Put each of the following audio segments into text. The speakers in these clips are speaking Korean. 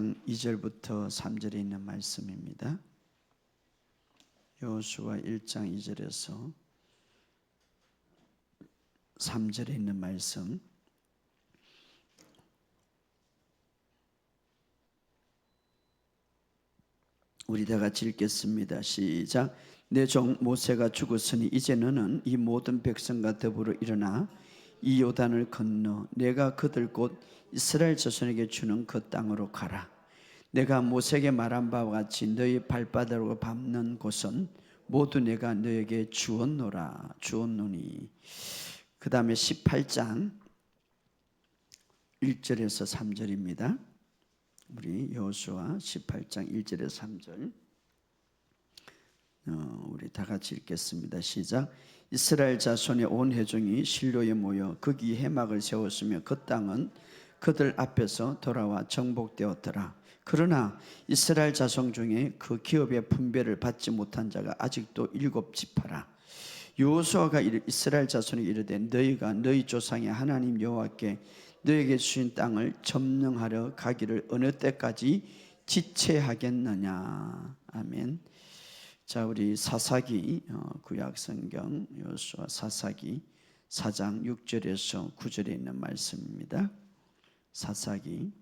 1장 2절부터 3절에 있는 말씀입니다. 여호수아 1장 2절에서 3절에 있는 말씀, 우리 다 같이 읽겠습니다. 시작. 내 종 모세가 죽었으니 이제 너는 이 모든 백성과 더불어 일어나 이 요단을 건너 내가 그들 곧 이스라엘 자손에게 주는 그 땅으로 가라. 내가 모세에게 말한 바와 같이 너희 발바닥으로 밟는 곳은 모두 내가 너에게 주었노니. 그 다음에 18장 1절에서 3절입니다. 우리 여호수아 18장 1절에서 3절 우리 다 같이 읽겠습니다. 시작. 이스라엘 자손의 온 회중이 실로에 모여 거기 회막을 세웠으며 그 땅은 그들 앞에서 돌아와 정복되었더라. 그러나 이스라엘 자손 중에 그 기업의 분배를 받지 못한 자가 아직도 7지파라. 여호수아가 이스라엘 자손에게 이르되 너희가 너희 조상의 하나님 여호와께 너에게 주신 땅을 점령하러 가기를 어느 때까지 지체하겠느냐. 아멘. 자, 우리 사사기 구약성경 여호수아 사사기 4장 6절에서 9절에 있는 말씀입니다. 사사기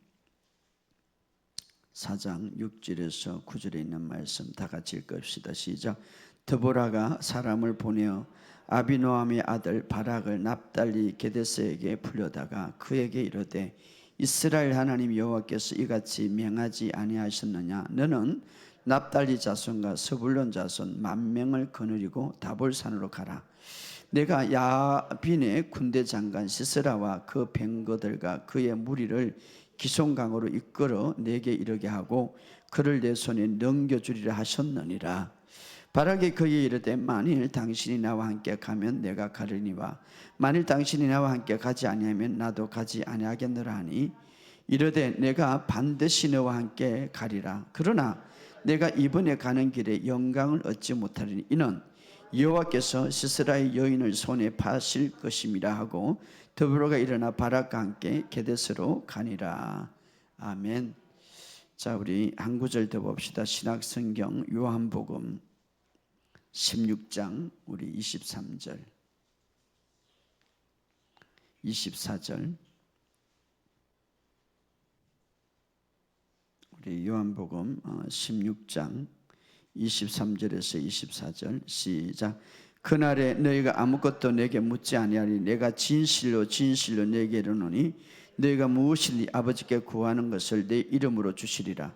4장 6절에서 9절에 있는 말씀 다 같이 읽읍시다. 시작. 드보라가 사람을 보내어 아비노함의 아들 바락을 납달리 게데스에게 불려다가 그에게 이르되 이스라엘 하나님 여호와께서 이같이 명하지 아니하셨느냐. 너는 납달리 자손과 스불론 자손 10,000명을 거느리고 다볼산으로 가라. 내가 야빈의 군대 장관 시스라와 그 병거들과 그의 무리를 기송강으로 이끌어 내게 이르게 하고 그를 내 손에 넘겨주리라 하셨느니라. 바락이 그에게 이르되 만일 당신이 나와 함께 가면 내가 가려니와 만일 당신이 나와 함께 가지 아니하면 나도 가지 아니하겠노라 하니 이르되 내가 반드시 너와 함께 가리라. 그러나 내가 이번에 가는 길에 영광을 얻지 못하리니 이는 여호와께서 시스라의 여인을 손에 파실 것임이라 하고 드보라가 일어나 바락과 함께 게데스로 가니라. 아멘. 자, 우리 한 구절 더 봅시다. 신약성경 요한복음 16장 우리 23절 24절 우리 요한복음 16장 23절에서 24절 시작. 그날에 너희가 아무것도 내게 묻지 아니하리. 내가 진실로 내게 이르노니 너희가 무엇이든지 아버지께 구하는 것을 내 이름으로 주시리라.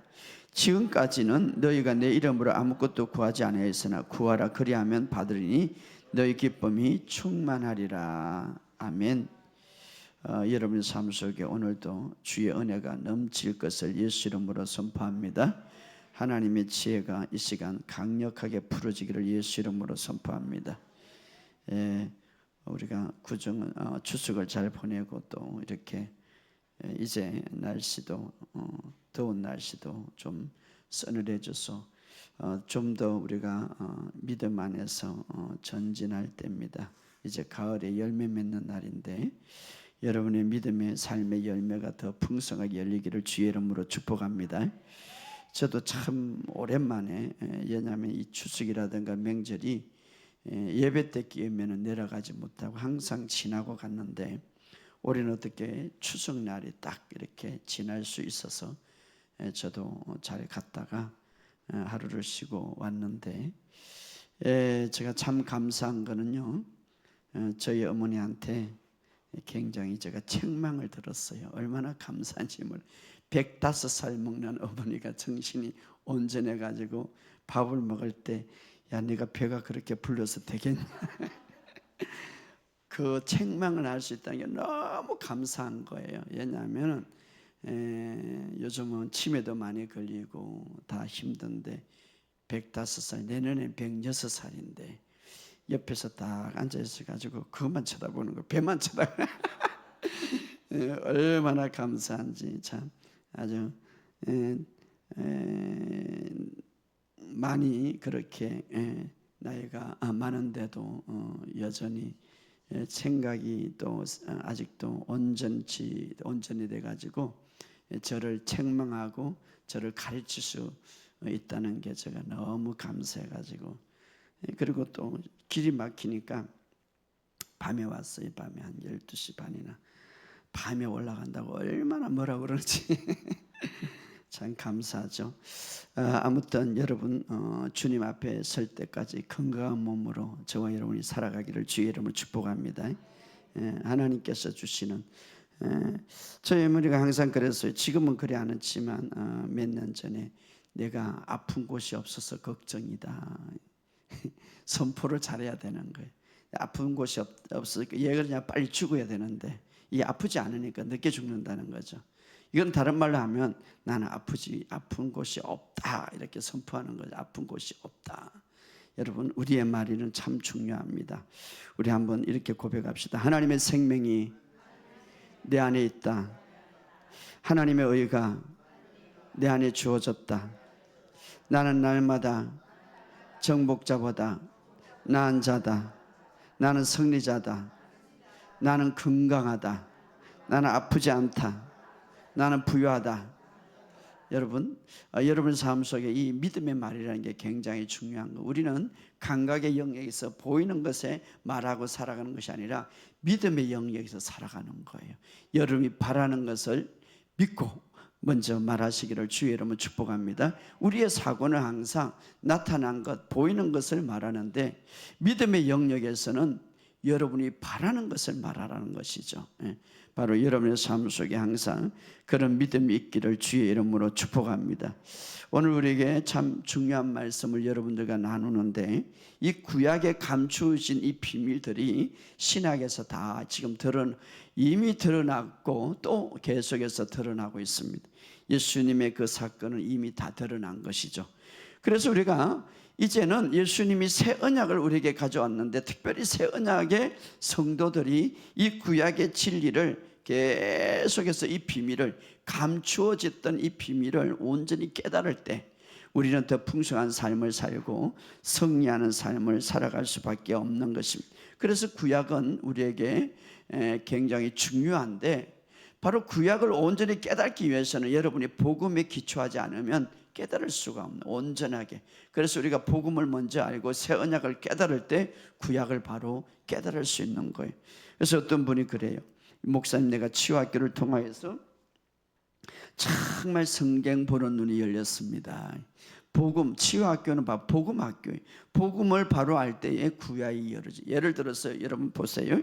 지금까지는 너희가 내 이름으로 아무것도 구하지 아니하였으나 구하라 그리하면 받으리니 너희 기쁨이 충만하리라. 아멘. 여러분의 삶 속에 오늘도 주의 은혜가 넘칠 것을 예수 이름으로 선포합니다. 하나님의 지혜가 이 시간 강력하게 풀어지기를 예수 이름으로 선포합니다. 우리가 추석을 잘 보내고 또 이렇게 이제 날씨도 더운 날씨도 좀 서늘해져서 좀 더 우리가 믿음 안에서 전진할 때입니다. 이제 가을에 열매 맺는 날인데 여러분의 믿음의 삶의 열매가 더 풍성하게 열리기를 주의 이름으로 축복합니다. 저도 참 오랜만에 왜냐하면 이 추석이라든가 명절이 예배 때 끼우면 내려가지 못하고 항상 지나고 갔는데 올해는 어떻게 추석날이 딱 이렇게 지날 수 있어서 저도 잘 갔다가 하루를 쉬고 왔는데 제가 참 감사한 거는요, 저희 어머니한테 굉장히 제가 책망을 들었어요. 얼마나 감사한지 몰라요. 105살 먹는 어머니가 정신이 온전해가지고 밥을 먹을 때 야 네가 배가 그렇게 불러서 되겠냐 그 책망을 할 수 있다는 게 너무 감사한 거예요. 왜냐하면 요즘은 치매도 많이 걸리고 다 힘든데 105살 내년에 106살인데 옆에서 딱 앉아있어가지고 그것만 쳐다보는 거 배만 쳐다보는 얼마나 감사한지 참 아주 많이 그렇게 나이가 많은데도 여전히 생각이 또 아직도 온전히 돼가지고 저를 책망하고 저를 가르칠 수 있다는 게 제가 너무 감사해가지고, 그리고 또 길이 막히니까 밤에 왔어요. 밤에 한 12시 반이나 밤에 올라간다고 얼마나 뭐라 그러는지 참 감사하죠. 아무튼 여러분 주님 앞에 설 때까지 건강한 몸으로 저와 여러분이 살아가기를 주의 이름으로 축복합니다. 하나님께서 주시는, 저희 어머니가 항상 그랬어요. 지금은 그래 안 했지만 몇 년 전에 내가 아픈 곳이 없어서 걱정이다. 선포를 잘해야 되는 거예요. 아픈 곳이 없으니까 얘가 그냥 빨리 죽어야 되는데 이게 아프지 않으니까 늦게 죽는다는 거죠. 이건 다른 말로 하면 나는 아픈 곳이 없다 이렇게 선포하는 거죠. 아픈 곳이 없다. 여러분, 우리의 말이는 참 중요합니다. 우리 한번 이렇게 고백합시다. 하나님의 생명이 내 안에 있다. 하나님의 의가 내 안에 주어졌다. 나는 날마다 정복자보다 나은 자다. 나는 승리자다. 나는 건강하다. 나는 아프지 않다. 나는 부유하다. 여러분, 여러분 삶 속에 이 믿음의 말이라는 게 굉장히 중요한 거. 우리는 감각의 영역에서 보이는 것에 말하고 살아가는 것이 아니라 믿음의 영역에서 살아가는 거예요. 여러분이 바라는 것을 믿고 먼저 말하시기를 주의 이름으로 축복합니다. 우리의 사고는 항상 나타난 것, 보이는 것을 말하는데 믿음의 영역에서는 여러분이 바라는 것을 말하라는 것이죠. 바로 여러분의 삶 속에 항상 그런 믿음이 있기를 주의 이름으로 축복합니다. 오늘 우리에게 참 중요한 말씀을 여러분들과 나누는데, 이 구약에 감추어진 이 비밀들이 신약에서 다 지금 이미 드러났고 또 계속해서 드러나고 있습니다. 예수님의 그 사건은 이미 다 드러난 것이죠. 그래서 우리가 이제는 예수님이 새 언약을 우리에게 가져왔는데, 특별히 새 언약의 성도들이 이 구약의 진리를 계속해서 이 비밀을, 감추어졌던 이 비밀을 온전히 깨달을 때 우리는 더 풍성한 삶을 살고 승리하는 삶을 살아갈 수밖에 없는 것입니다. 그래서 구약은 우리에게 굉장히 중요한데, 바로 구약을 온전히 깨닫기 위해서는 여러분이 복음에 기초하지 않으면 깨달을 수가 없는, 온전하게. 그래서 우리가 복음을 먼저 알고 새 언약을 깨달을 때 구약을 바로 깨달을 수 있는 거예요. 그래서 어떤 분이 그래요. 목사님, 내가 치유학교를 통하여서 정말 성경 보는 눈이 열렸습니다. 복음, 치유학교는 바로 복음학교예요. 복음을 바로 알 때에 구약이 열어지. 예를 들어서 여러분 보세요.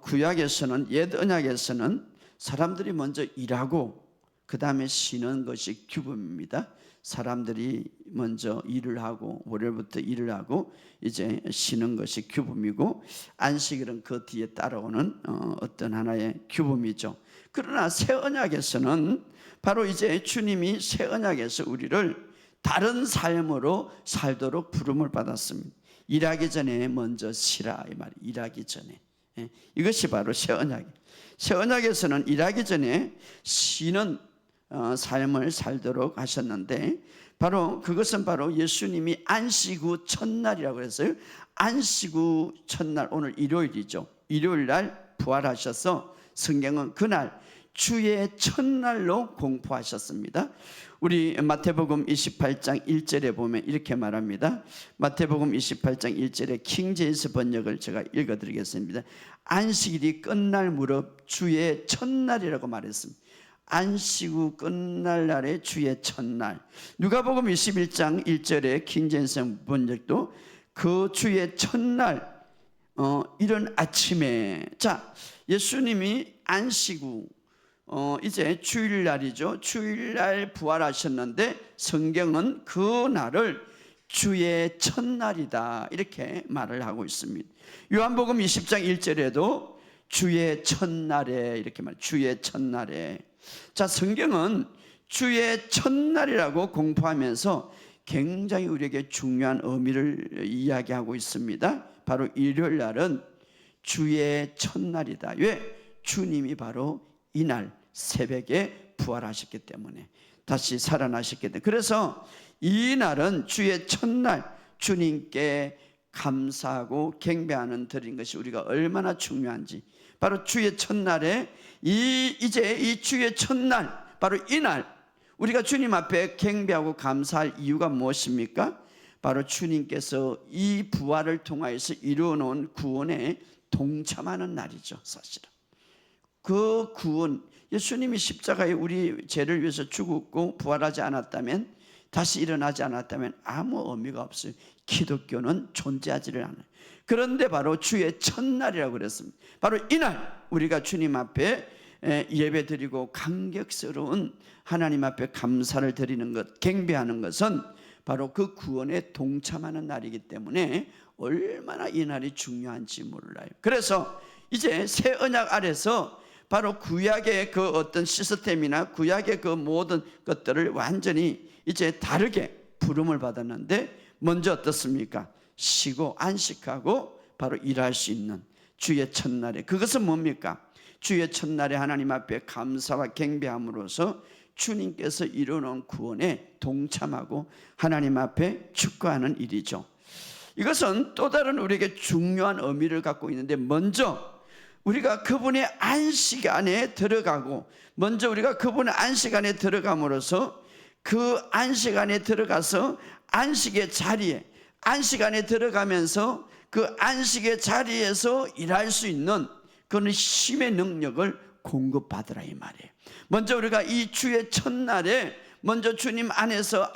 구약에서는, 옛 언약에서는 사람들이 먼저 일하고 그 다음에 쉬는 것이 규범입니다. 사람들이 먼저 일을 하고, 월요일부터 일을 하고 이제 쉬는 것이 규범이고, 안식일은 그 뒤에 따라오는 어떤 하나의 규범이죠. 그러나 새 언약에서는 바로 이제 주님이 새 언약에서 우리를 다른 삶으로 살도록 부름을 받았습니다. 일하기 전에 먼저 쉬라, 이 말이. 일하기 전에. 이것이 바로 새 언약이에요. 새 언약에서는 일하기 전에 쉬는 삶을 살도록 하셨는데, 바로 그것은 바로 예수님이 안식 후 첫날이라고 했어요. 안식 후 첫날, 오늘 일요일이죠. 일요일 날 부활하셔서 성경은 그날 주의 첫날로 공포하셨습니다. 우리 마태복음 28장 1절에 보면 이렇게 말합니다. 마태복음 28장 1절에 킹제임스 번역을 제가 읽어드리겠습니다. 안식일이 끝날 무렵 주의 첫날이라고 말했습니다. 안식 후 끝날 날에 주의 첫날. 누가복음 21장 1절에 킹제임스 번역도 그 주의 첫날, 이른 아침에. 자, 예수님이 안식 후 이제 주일날이죠. 주일날 부활하셨는데 성경은 그 날을 주의 첫날이다 이렇게 말을 하고 있습니다. 요한복음 20장 1절에도 주의 첫날에 이렇게 말, 주의 첫날에. 자, 성경은 주의 첫날이라고 공포하면서 굉장히 우리에게 중요한 의미를 이야기하고 있습니다. 바로 일요일 날은 주의 첫날이다. 왜? 주님이 바로 이날 새벽에 부활하셨기 때문에, 다시 살아나셨기 때문에. 그래서 이 날은 주의 첫날, 주님께 감사하고 경배하는 드린 것이 우리가 얼마나 중요한지, 바로 주의 첫날에 이제 이 주의 첫날, 바로 이날 우리가 주님 앞에 경배하고 감사할 이유가 무엇입니까? 바로 주님께서 이 부활을 통하여서 이루어놓은 구원에 동참하는 날이죠. 사실은 그 구원, 예수님이 십자가에 우리 죄를 위해서 죽었고 부활하지 않았다면, 다시 일어나지 않았다면 아무 의미가 없어요. 기독교는 존재하지를 않아요. 그런데 바로 주의 첫날이라고 그랬습니다. 바로 이날 우리가 주님 앞에 예배드리고 감격스러운 하나님 앞에 감사를 드리는 것, 경배하는 것은 바로 그 구원에 동참하는 날이기 때문에 얼마나 이 날이 중요한지 몰라요. 그래서 이제 새 언약 아래서 바로 구약의 그 어떤 시스템이나 구약의 그 모든 것들을 완전히 이제 다르게 부름을 받았는데, 먼저 어떻습니까? 쉬고 안식하고 바로 일할 수 있는 주의 첫날에, 그것은 뭡니까? 주의 첫날에 하나님 앞에 감사와 경배함으로써 주님께서 이루어놓은 구원에 동참하고 하나님 앞에 축구하는 일이죠. 이것은 또 다른 우리에게 중요한 의미를 갖고 있는데, 먼저 우리가 그분의 안식 안에 들어가고, 먼저 우리가 그분의 안식 안에 들어감으로써 그 안식 안에 들어가서 안식의 자리에, 안식 안에 들어가면서 그 안식의 자리에서 일할 수 있는 그런 쉼의 능력을 공급받으라 이 말이에요. 먼저 우리가 이 주의 첫날에 먼저 주님 안에서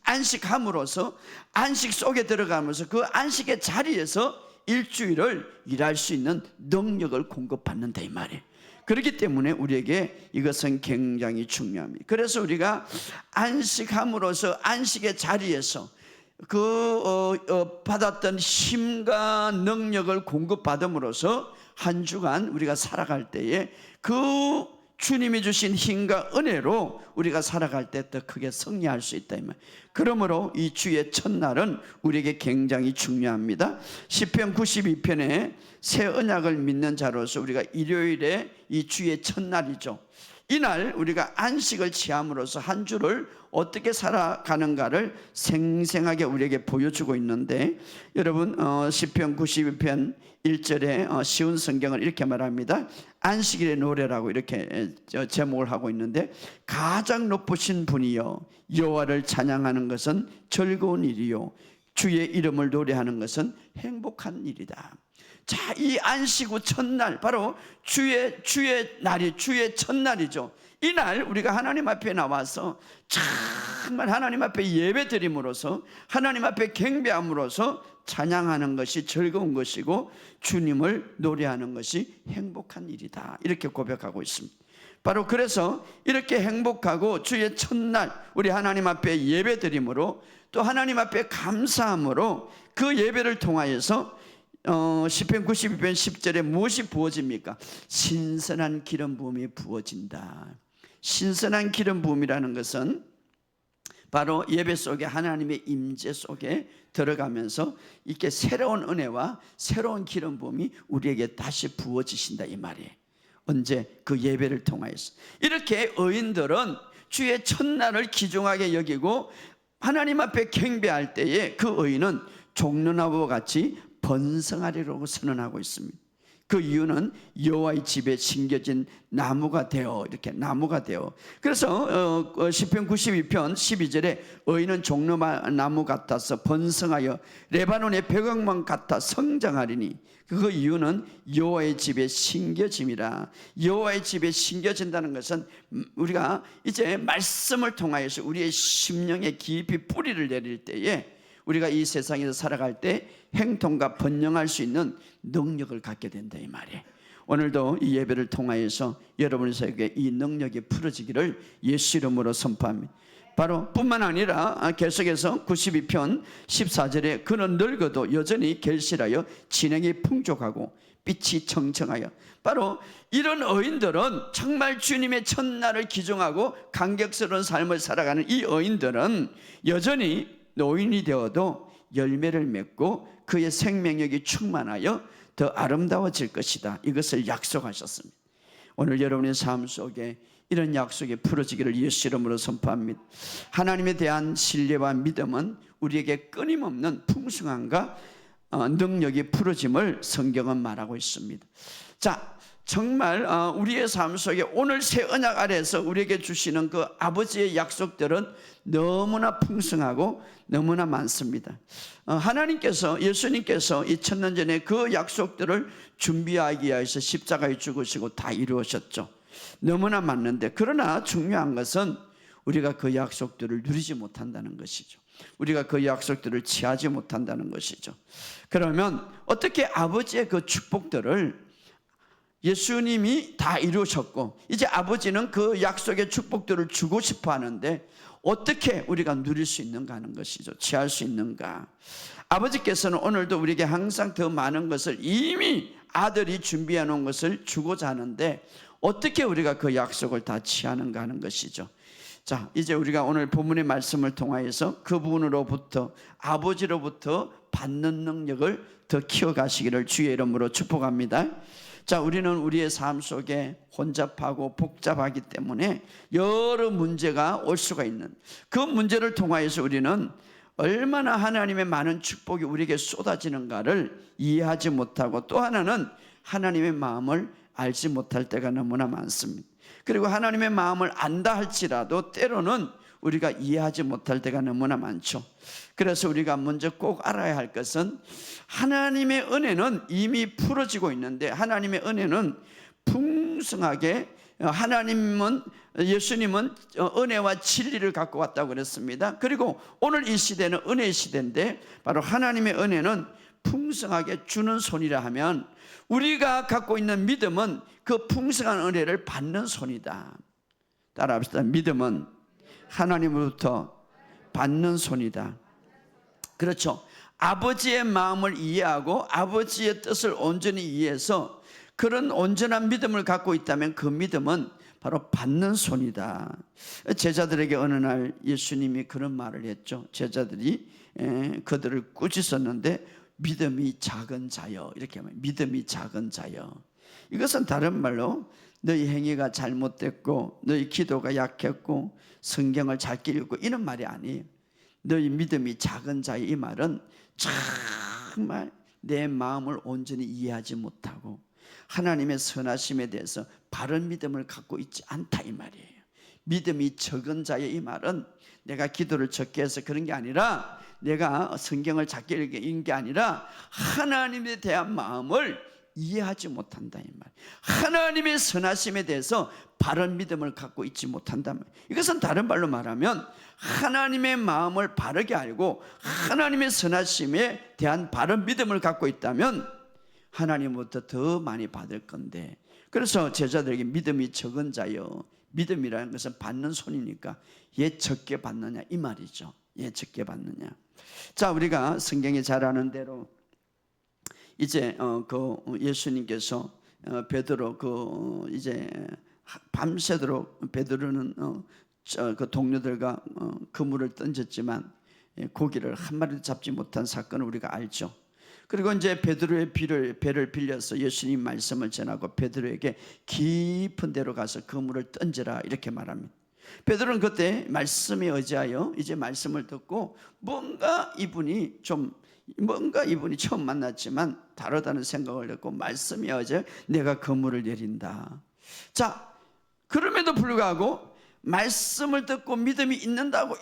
안식함으로써 안식 속에 들어가면서 그 안식의 자리에서 일주일을 일할 수 있는 능력을 공급받는다 이 말이에요. 그렇기 때문에 우리에게 이것은 굉장히 중요합니다. 그래서 우리가 안식함으로써 안식의 자리에서 받았던 힘과 능력을 공급받음으로써 한 주간 우리가 살아갈 때에 그 주님이 주신 힘과 은혜로 우리가 살아갈 때 더 크게 승리할 수 있다 이 말. 그러므로 이 주의 첫날은 우리에게 굉장히 중요합니다. 시편 92편에 새 언약을 믿는 자로서 우리가 일요일에 이 주의 첫날이죠. 이날 우리가 안식을 취함으로써 한 주를 어떻게 살아가는가를 생생하게 우리에게 보여주고 있는데, 여러분 시편 92편 1절에 쉬운 성경을 이렇게 말합니다. 안식일의 노래라고 이렇게 제목을 하고 있는데, 가장 높으신 분이여 여호와를 찬양하는 것은 즐거운 일이요 주의 이름을 노래하는 것은 행복한 일이다. 자, 이 안식 후 첫날, 바로 주의 날이 주의 첫날이죠. 이날 우리가 하나님 앞에 나와서 정말 하나님 앞에 예배드림으로써, 하나님 앞에 경배함으로써 찬양하는 것이 즐거운 것이고 주님을 노래하는 것이 행복한 일이다, 이렇게 고백하고 있습니다. 바로 그래서 이렇게 행복하고 주의 첫날 우리 하나님 앞에 예배드림으로, 또 하나님 앞에 감사함으로 그 예배를 통하여서 시편 92편 10절에 무엇이 부어집니까? 신선한 기름 부음이 부어진다. 신선한 기름 부음이라는 것은 바로 예배 속에 하나님의 임재 속에 들어가면서 이렇게 새로운 은혜와 새로운 기름 부음이 우리에게 다시 부어지신다 이 말이에요. 언제? 그 예배를 통하여서. 이렇게 의인들은 주의 첫날을 귀중하게 여기고 하나님 앞에 경배할 때에 그 의인은 종려나무와 같이 번성하리라고 선언하고 있습니다. 그 이유는 여호와의 집에 심겨진 나무가 되어, 이렇게 나무가 되어. 그래서 시편 92편 12절에 의인은 종려나무 같아서 번성하여 레바논의 벼각만 같아 성장하리니, 그 이유는 여호와의 집에 심겨짐이라. 여호와의 집에 심겨진다는 것은 우리가 이제 말씀을 통하여서 우리의 심령에 깊이 뿌리를 내릴 때에 우리가 이 세상에서 살아갈 때 행통과 번영할 수 있는 능력을 갖게 된다 이 말이에요. 오늘도 이 예배를 통하여서 여러분에게 이 능력이 풀어지기를 예수 이름으로 선포합니다. 바로 뿐만 아니라 계속해서 92편 14절에 그는 늙어도 여전히 결실하여 진행이 풍족하고 빛이 청청하여. 바로 이런 의인들은 정말 주님의 첫날을 기중하고 감격스러운 삶을 살아가는 이 의인들은 여전히 노인이 되어도 열매를 맺고 그의 생명력이 충만하여 더 아름다워질 것이다, 이것을 약속하셨습니다. 오늘 여러분의 삶 속에 이런 약속이 풀어지기를 예수 이름으로 선포합니다. 하나님에 대한 신뢰와 믿음은 우리에게 끊임없는 풍성함과 능력이 풀어짐을 성경은 말하고 있습니다. 자, 정말 우리의 삶 속에 오늘 새 언약 아래에서 우리에게 주시는 그 아버지의 약속들은 너무나 풍성하고 너무나 많습니다. 하나님께서, 예수님께서 2000년 전에 그 약속들을 준비하기 위해서 십자가에 죽으시고 다 이루으셨죠. 너무나 많는데, 그러나 중요한 것은 우리가 그 약속들을 누리지 못한다는 것이죠. 우리가 그 약속들을 취하지 못한다는 것이죠. 그러면 어떻게 아버지의 그 축복들을 예수님이 다 이루셨고 이제 아버지는 그 약속의 축복들을 주고 싶어 하는데 어떻게 우리가 누릴 수 있는가 하는 것이죠. 취할 수 있는가. 아버지께서는 오늘도 우리에게 항상 더 많은 것을 이미 아들이 준비해 놓은 것을 주고자 하는데 어떻게 우리가 그 약속을 다 취하는가 하는 것이죠. 자, 이제 우리가 오늘 본문의 말씀을 통하여서 그분으로부터, 아버지로부터 받는 능력을 더 키워가시기를 주의 이름으로 축복합니다. 자, 우리는 우리의 삶 속에 혼잡하고 복잡하기 때문에 여러 문제가 올 수가 있는, 그 문제를 통하여서 우리는 얼마나 하나님의 많은 축복이 우리에게 쏟아지는가를 이해하지 못하고, 또 하나는 하나님의 마음을 알지 못할 때가 너무나 많습니다. 그리고 하나님의 마음을 안다 할지라도 때로는 우리가 이해하지 못할 때가 너무나 많죠. 그래서 우리가 먼저 꼭 알아야 할 것은 하나님의 은혜는 이미 풀어지고 있는데, 하나님의 은혜는 풍성하게, 하나님은, 예수님은 은혜와 진리를 갖고 왔다고 그랬습니다. 그리고 오늘 이 시대는 은혜의 시대인데 바로 하나님의 은혜는 풍성하게 주는 손이라 하면 우리가 갖고 있는 믿음은 그 풍성한 은혜를 받는 손이다. 따라합시다. 믿음은 하나님으로부터 받는 손이다. 그렇죠. 아버지의 마음을 이해하고 아버지의 뜻을 온전히 이해해서 그런 온전한 믿음을 갖고 있다면 그 믿음은 바로 받는 손이다. 제자들에게 어느 날 예수님이 그런 말을 했죠. 제자들이 그들을 꾸짖었는데 믿음이 작은 자여, 이렇게 하면 믿음이 작은 자여. 이것은 다른 말로 너희 행위가 잘못됐고 너희 기도가 약했고 성경을 잘게 읽고 이런 말이 아니에요. 너희 믿음이 작은 자의 이 말은 정말 내 마음을 온전히 이해하지 못하고 하나님의 선하심에 대해서 바른 믿음을 갖고 있지 않다 이 말이에요. 믿음이 적은 자의 이 말은 내가 기도를 적게 해서 그런 게 아니라, 내가 성경을 작게 읽은 게 아니라 하나님에 대한 마음을 이해하지 못한다 이 말. 하나님의 선하심에 대해서 바른 믿음을 갖고 있지 못한다. 이것은 다른 말로 말하면 하나님의 마음을 바르게 알고 하나님의 선하심에 대한 바른 믿음을 갖고 있다면 하나님부터 더 많이 받을 건데, 그래서 제자들에게 믿음이 적은 자여, 믿음이라는 것은 받는 손이니까 얘 적게 받느냐 이 말이죠. 얘 적게 받느냐. 자, 우리가 성경에 잘 아는 대로 이제 예수님께서 베드로 이제 밤새도록 베드로는 그 동료들과 그물을 던졌지만 고기를 한 마리도 잡지 못한 사건을 우리가 알죠. 그리고 이제 베드로의 배를 빌려서 예수님 말씀을 전하고 베드로에게 깊은 데로 가서 그물을 던져라 이렇게 말합니다. 베드로는 그때 말씀에 의지하여 이제 말씀을 듣고 뭔가 이분이 처음 만났지만 다르다는 생각을 했고 말씀에 의지하여 내가 그물을 내린다. 자, 그럼에도 불구하고 말씀을 듣고 믿음이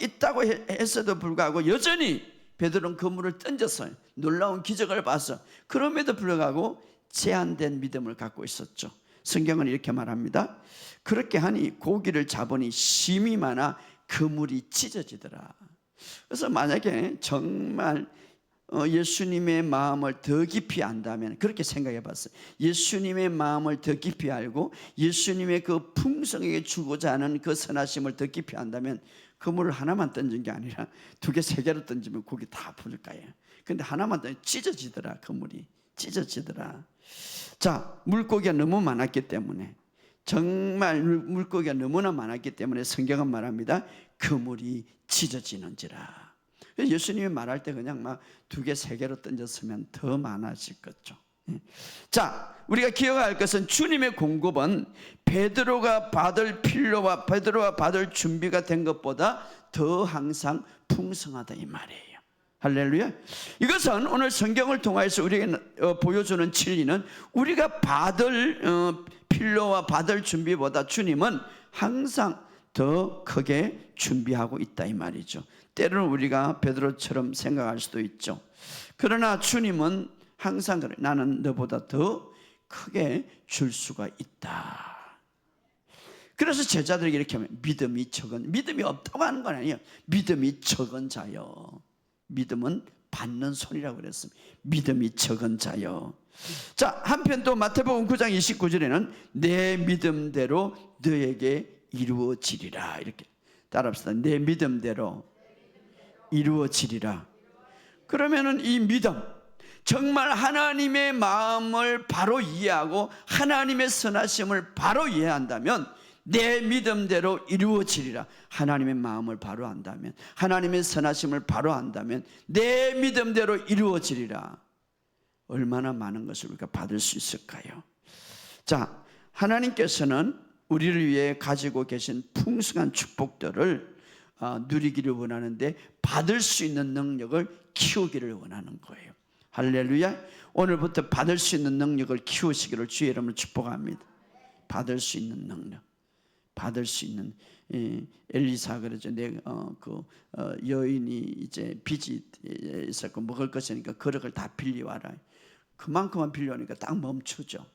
있다고 했어도 불구하고 여전히 베드로는 그물을 던졌어요. 놀라운 기적을 봐서. 그럼에도 불구하고 제한된 믿음을 갖고 있었죠. 성경은 이렇게 말합니다. 그렇게 하니 고기를 잡으니 심이 많아 그물이 찢어지더라. 그래서 만약에 정말 예수님의 마음을 더 깊이 안다면, 그렇게 생각해 봤어요. 예수님의 마음을 더 깊이 알고 예수님의 그 풍성하게 주고자 하는 그 선하심을 더 깊이 안다면 그물을 하나만 던진 게 아니라 2개, 3개로 던지면 고기 다 풀릴 거예요. 근데 하나만 던지면 찢어지더라. 그물이 찢어지더라. 자, 물고기가 너무 많았기 때문에, 정말 물고기가 너무나 많았기 때문에 성경은 말합니다. 그물이 찢어지는지라. 예수님이 말할 때 그냥 막 2개, 3개로 던졌으면 더 많아질 거죠. 자, 우리가 기억할 것은 주님의 공급은 베드로가 받을 필요와 베드로가 받을 준비가 된 것보다 더 항상 풍성하다 이 말이에요. 할렐루야. 이것은 오늘 성경을 통해서 우리에게 보여주는 진리는 우리가 받을 필요와 받을 준비보다 주님은 항상 더 크게 준비하고 있다 이 말이죠. 때로는 우리가 베드로처럼 생각할 수도 있죠. 그러나 주님은 항상 그래. 나는 너보다 더 크게 줄 수가 있다. 그래서 제자들에게 이렇게 하면 믿음이 없다고 하는 건 아니에요. 믿음이 적은 자요. 믿음은 받는 손이라고 그랬습니다. 믿음이 적은 자요. 자, 한편 또 마태복음 9장 29절에는 내 믿음대로 너에게 이루어지리라. 이렇게 따라합시다. 내 믿음대로 이루어지리라. 그러면은 이 믿음, 정말 하나님의 마음을 바로 이해하고 하나님의 선하심을 바로 이해한다면 내 믿음대로 이루어지리라. 하나님의 마음을 바로 안다면, 하나님의 선하심을 바로 안다면 내 믿음대로 이루어지리라. 얼마나 많은 것을 우리가 받을 수 있을까요? 자, 하나님께서는 우리를 위해 가지고 계신 풍성한 축복들을 누리기를 원하는데 받을 수 있는 능력을 키우기를 원하는 거예요. 할렐루야. 오늘부터 받을 수 있는 능력을 키우시기를 주의 이름으로 축복합니다. 받을 수 있는 능력, 받을 수 있는. 엘리사 그러죠. 여인이 이제 빚이 있었고 먹을 것이니까 그릇을 다 빌려와라. 그만큼만 빌려오니까 딱 멈추죠.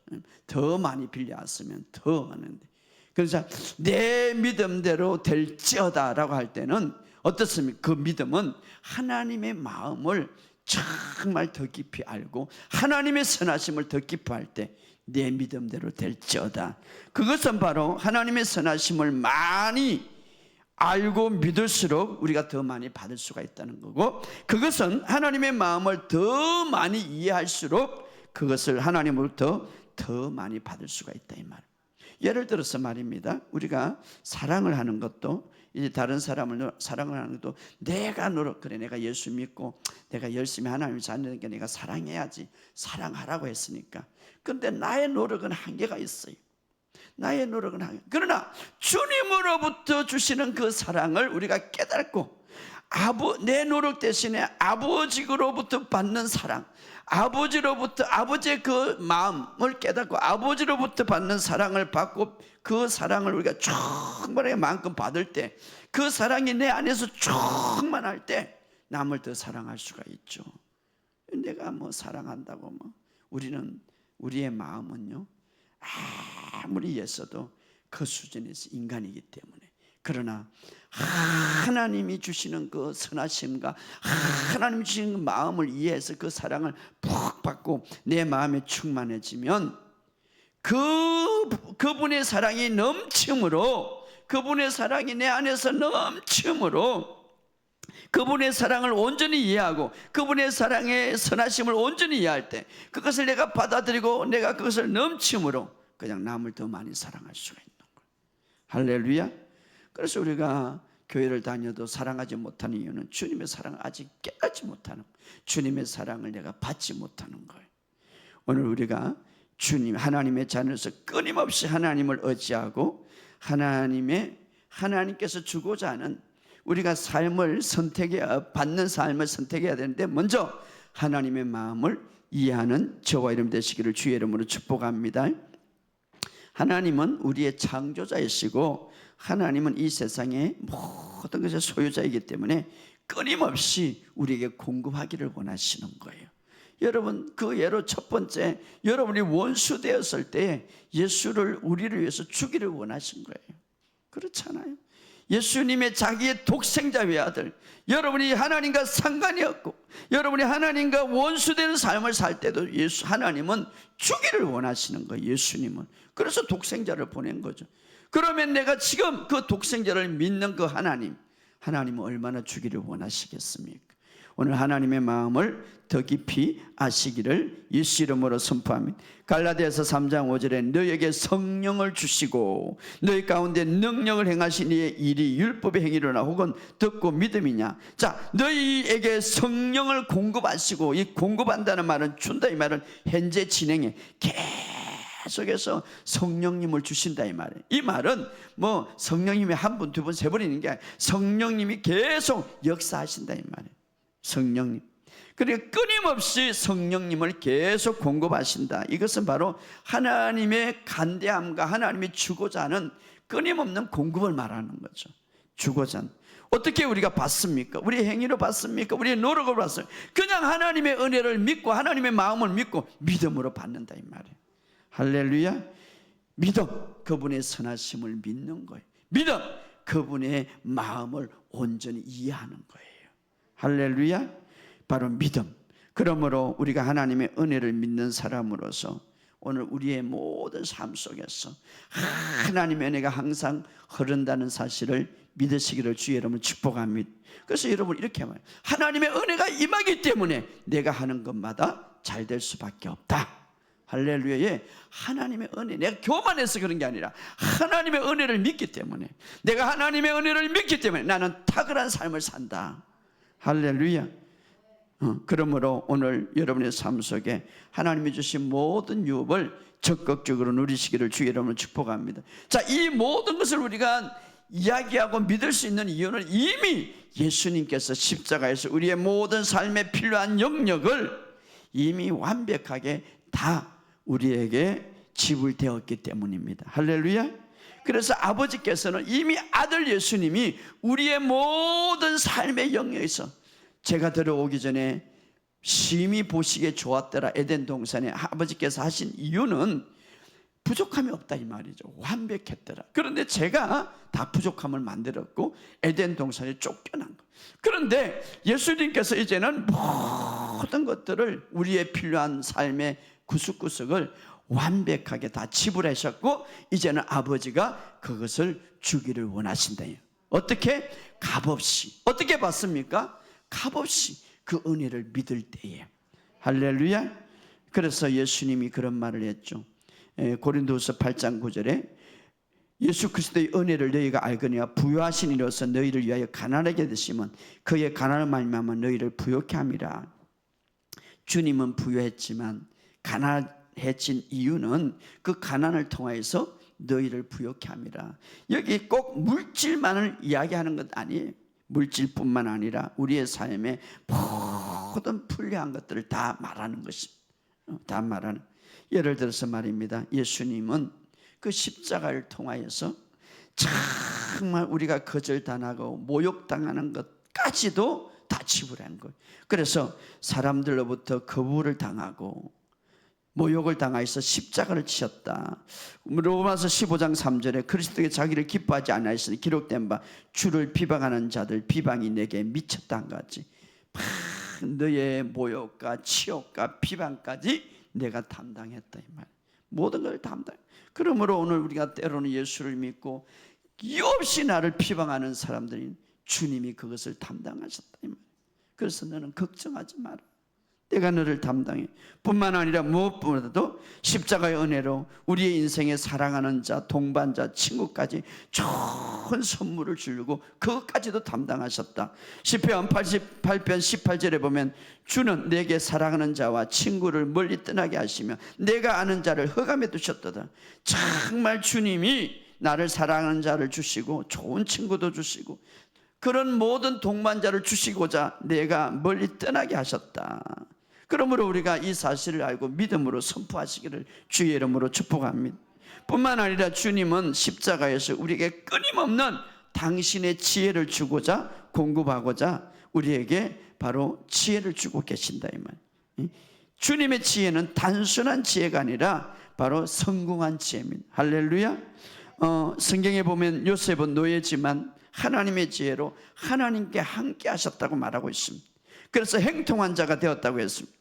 더 많이 빌려왔으면 더 하는데. 그래서 내 믿음대로 될지어다라고 할 때는 어떻습니까? 그 믿음은 하나님의 마음을 정말 더 깊이 알고 하나님의 선하심을 더 깊이 할 때 내 믿음대로 될지어다. 그것은 바로 하나님의 선하심을 많이 알고 믿을수록 우리가 더 많이 받을 수가 있다는 거고, 그것은 하나님의 마음을 더 많이 이해할수록 그것을 하나님으로부터 더 많이 받을 수가 있다 이 말. 예를 들어서 말입니다. 우리가 사랑을 하는 것도, 이제 다른 사람을 사랑을 하는 것도 내가 그래 내가 예수 믿고 내가 열심히 하나님을 찾으니까 내가 사랑해야지, 사랑하라고 했으니까. 그런데 나의 노력은 한계가 있어요. 나의 노력은 한계. 그러나 주님으로부터 주시는 그 사랑을 우리가 깨닫고 내 노력 대신에 아버지로부터 받는 사랑, 아버지로부터 아버지의 그 마음을 깨닫고 아버지로부터 받는 사랑을 받고 그 사랑을 우리가 충분하게 만큼 받을 때, 그 사랑이 내 안에서 충만할 때 남을 더 사랑할 수가 있죠. 내가 뭐 사랑한다고 우리의 마음은요 아무리 애써도 그 수준에서 인간이기 때문에. 그러나 하나님이 주시는 그 선하심과 하나님이 주시는 그 마음을 이해해서 그 사랑을 푹 받고 내 마음에 충만해지면 그분의 사랑이 넘침으로, 그분의 사랑이 내 안에서 넘침으로 그분의 사랑을 온전히 이해하고 그분의 사랑의 선하심을 온전히 이해할 때 그것을 내가 받아들이고 내가 그것을 넘침으로 그냥 남을 더 많이 사랑할 수가 있는 거예요. 할렐루야. 그래서 우리가 교회를 다녀도 사랑하지 못하는 이유는 주님의 사랑을 아직 깨닫지 못하는 거예요. 주님의 사랑을 내가 받지 못하는 거예요. 오늘 우리가 하나님의 자녀로서 끊임없이 하나님을 의지하고 하나님께서 주고자 하는 우리가 받는 삶을 선택해야 되는데, 먼저 하나님의 마음을 이해하는 저와 여러분 되시기를 주의 이름으로 축복합니다. 하나님은 우리의 창조자이시고 하나님은 이 세상의 모든 것의 소유자이기 때문에 끊임없이 우리에게 공급하기를 원하시는 거예요. 여러분, 그 예로 첫 번째, 여러분이 원수 되었을 때 예수를 우리를 위해서 주기를 원하신 거예요. 그렇잖아요. 예수님의 자기의 독생자 외아들, 여러분이 하나님과 상관이 없고 여러분이 하나님과 원수되는 삶을 살 때도 하나님은 주기를 원하시는 거예요. 예수님은. 그래서 독생자를 보낸 거죠. 그러면 내가 지금 그 독생자를 믿는 그 하나님은 얼마나 주기를 원하시겠습니까? 오늘 하나님의 마음을 더 깊이 아시기를 예수 이름으로 선포합니다. 갈라디아서 3장 5절에 너에게 성령을 주시고 너희 가운데 능력을 행하신 이의 일이 율법의 행위로나 혹은 듣고 믿음이냐. 자, 너희에게 성령을 공급하시고, 이 공급한다는 말은 준다 이 말은 현재 진행해 계속해서 성령님을 주신다 이 말이에요. 이 말은 성령님이 한 분, 두 분, 세 번 있는 게 아니라 성령님이 계속 역사하신다 이 말이에요. 성령님. 그리고 끊임없이 성령님을 계속 공급하신다. 이것은 바로 하나님의 간대함과 하나님이 주고자 하는 끊임없는 공급을 말하는 거죠. 주고자 하는. 어떻게 우리가 받습니까? 우리의 행위로 받습니까? 우리의 노력으로 받습니까? 그냥 하나님의 은혜를 믿고 하나님의 마음을 믿고 믿음으로 받는다 이 말이에요. 할렐루야. 믿음, 그분의 선하심을 믿는 거예요. 믿음, 그분의 마음을 온전히 이해하는 거예요. 할렐루야. 바로 믿음. 그러므로 우리가 하나님의 은혜를 믿는 사람으로서 오늘 우리의 모든 삶 속에서 하나님의 은혜가 항상 흐른다는 사실을 믿으시기를 주의 이름으로 축복합니다. 그래서 여러분 이렇게 말해요. 하나님의 은혜가 임하기 때문에 내가 하는 것마다 잘 될 수밖에 없다. 할렐루야. 하나님의 은혜, 내가 교만해서 그런 게 아니라 하나님의 은혜를 믿기 때문에, 내가 하나님의 은혜를 믿기 때문에 나는 탁월한 삶을 산다. 할렐루야. 그러므로 오늘 여러분의 삶 속에 하나님이 주신 모든 유업을 적극적으로 누리시기를 주의 이름으로 축복합니다. 자, 이 모든 것을 우리가 이야기하고 믿을 수 있는 이유는 이미 예수님께서 십자가에서 우리의 모든 삶에 필요한 영역을 이미 완벽하게 다 우리에게 지불되었기 때문입니다. 할렐루야. 그래서 아버지께서는 이미 아들 예수님이 우리의 모든 삶의 영역에서, 제가 들어오기 전에 심히 보시기에 좋았더라 에덴 동산에 아버지께서 하신 이유는 부족함이 없다 이 말이죠. 완벽했더라. 그런데 제가 다 부족함을 만들었고 에덴 동산에 쫓겨난 거. 그런데 예수님께서 이제는 모든 것들을, 우리의 필요한 삶의 구석구석을 완벽하게 다 지불하셨고 이제는 아버지가 그것을 주기를 원하신다. 어떻게? 값없이. 어떻게 받습니까? 값없이 그 은혜를 믿을 때에. 할렐루야. 그래서 예수님이 그런 말을 했죠. 고린도후서 8장 9절에 예수 그리스도의 은혜를 너희가 알거니와 부요하신 이로서 너희를 위하여 가난하게 되시면 그의 가난을 말미암아 너희를 부요케 함이라. 주님은 부요했지만 가난해진 이유는 그 가난을 통하여서 너희를 부요케 함이라. 여기 꼭 물질만을 이야기하는 것 아니에요. 물질뿐만 아니라 우리의 삶에 모든 불리한 것들을 다 말하는 것입니다. 다 말하는. 예를 들어서 말입니다. 예수님은 그 십자가를 통하여서 정말 우리가 거절당하고 모욕당하는 것까지도 다 지불한 거예요. 그래서 사람들로부터 거부를 당하고 모욕을 당하여서 십자가를 치셨다. 로마서 15장 3절에 그리스도께 자기를 기뻐하지 아니하였으니 기록된 바 주를 비방하는 자들 비방이 내게 미쳤다 한 같이 너의 모욕과 치욕과 비방까지 내가 담당했다 이 말. 모든 걸 담당. 그러므로 오늘 우리가 때로는 예수를 믿고 이유 없이 나를 비방하는 사람들이 주님이 그것을 담당하셨다 이 말. 그래서 너는 걱정하지 마라. 내가 너를 담당해. 뿐만 아니라 무엇보다도 십자가의 은혜로 우리의 인생에 사랑하는 자, 동반자, 친구까지 좋은 선물을 주려고 그것까지도 담당하셨다. 시편 88편 18절에 보면 주는 내게 사랑하는 자와 친구를 멀리 떠나게 하시며 내가 아는 자를 흑암에 두셨도다. 정말 주님이 나를 사랑하는 자를 주시고 좋은 친구도 주시고 그런 모든 동반자를 주시고자 내가 멀리 떠나게 하셨다. 그러므로 우리가 이 사실을 알고 믿음으로 선포하시기를 주의 이름으로 축복합니다. 뿐만 아니라 주님은 십자가에서 우리에게 끊임없는 당신의 지혜를 주고자 공급하고자 우리에게 바로 지혜를 주고 계신다 이 말. 주님의 지혜는 단순한 지혜가 아니라 바로 성공한 지혜입니다. 할렐루야. 성경에 보면 요셉은 노예지만 하나님의 지혜로 하나님께 함께 하셨다고 말하고 있습니다. 그래서 행통한 자가 되었다고 했습니다.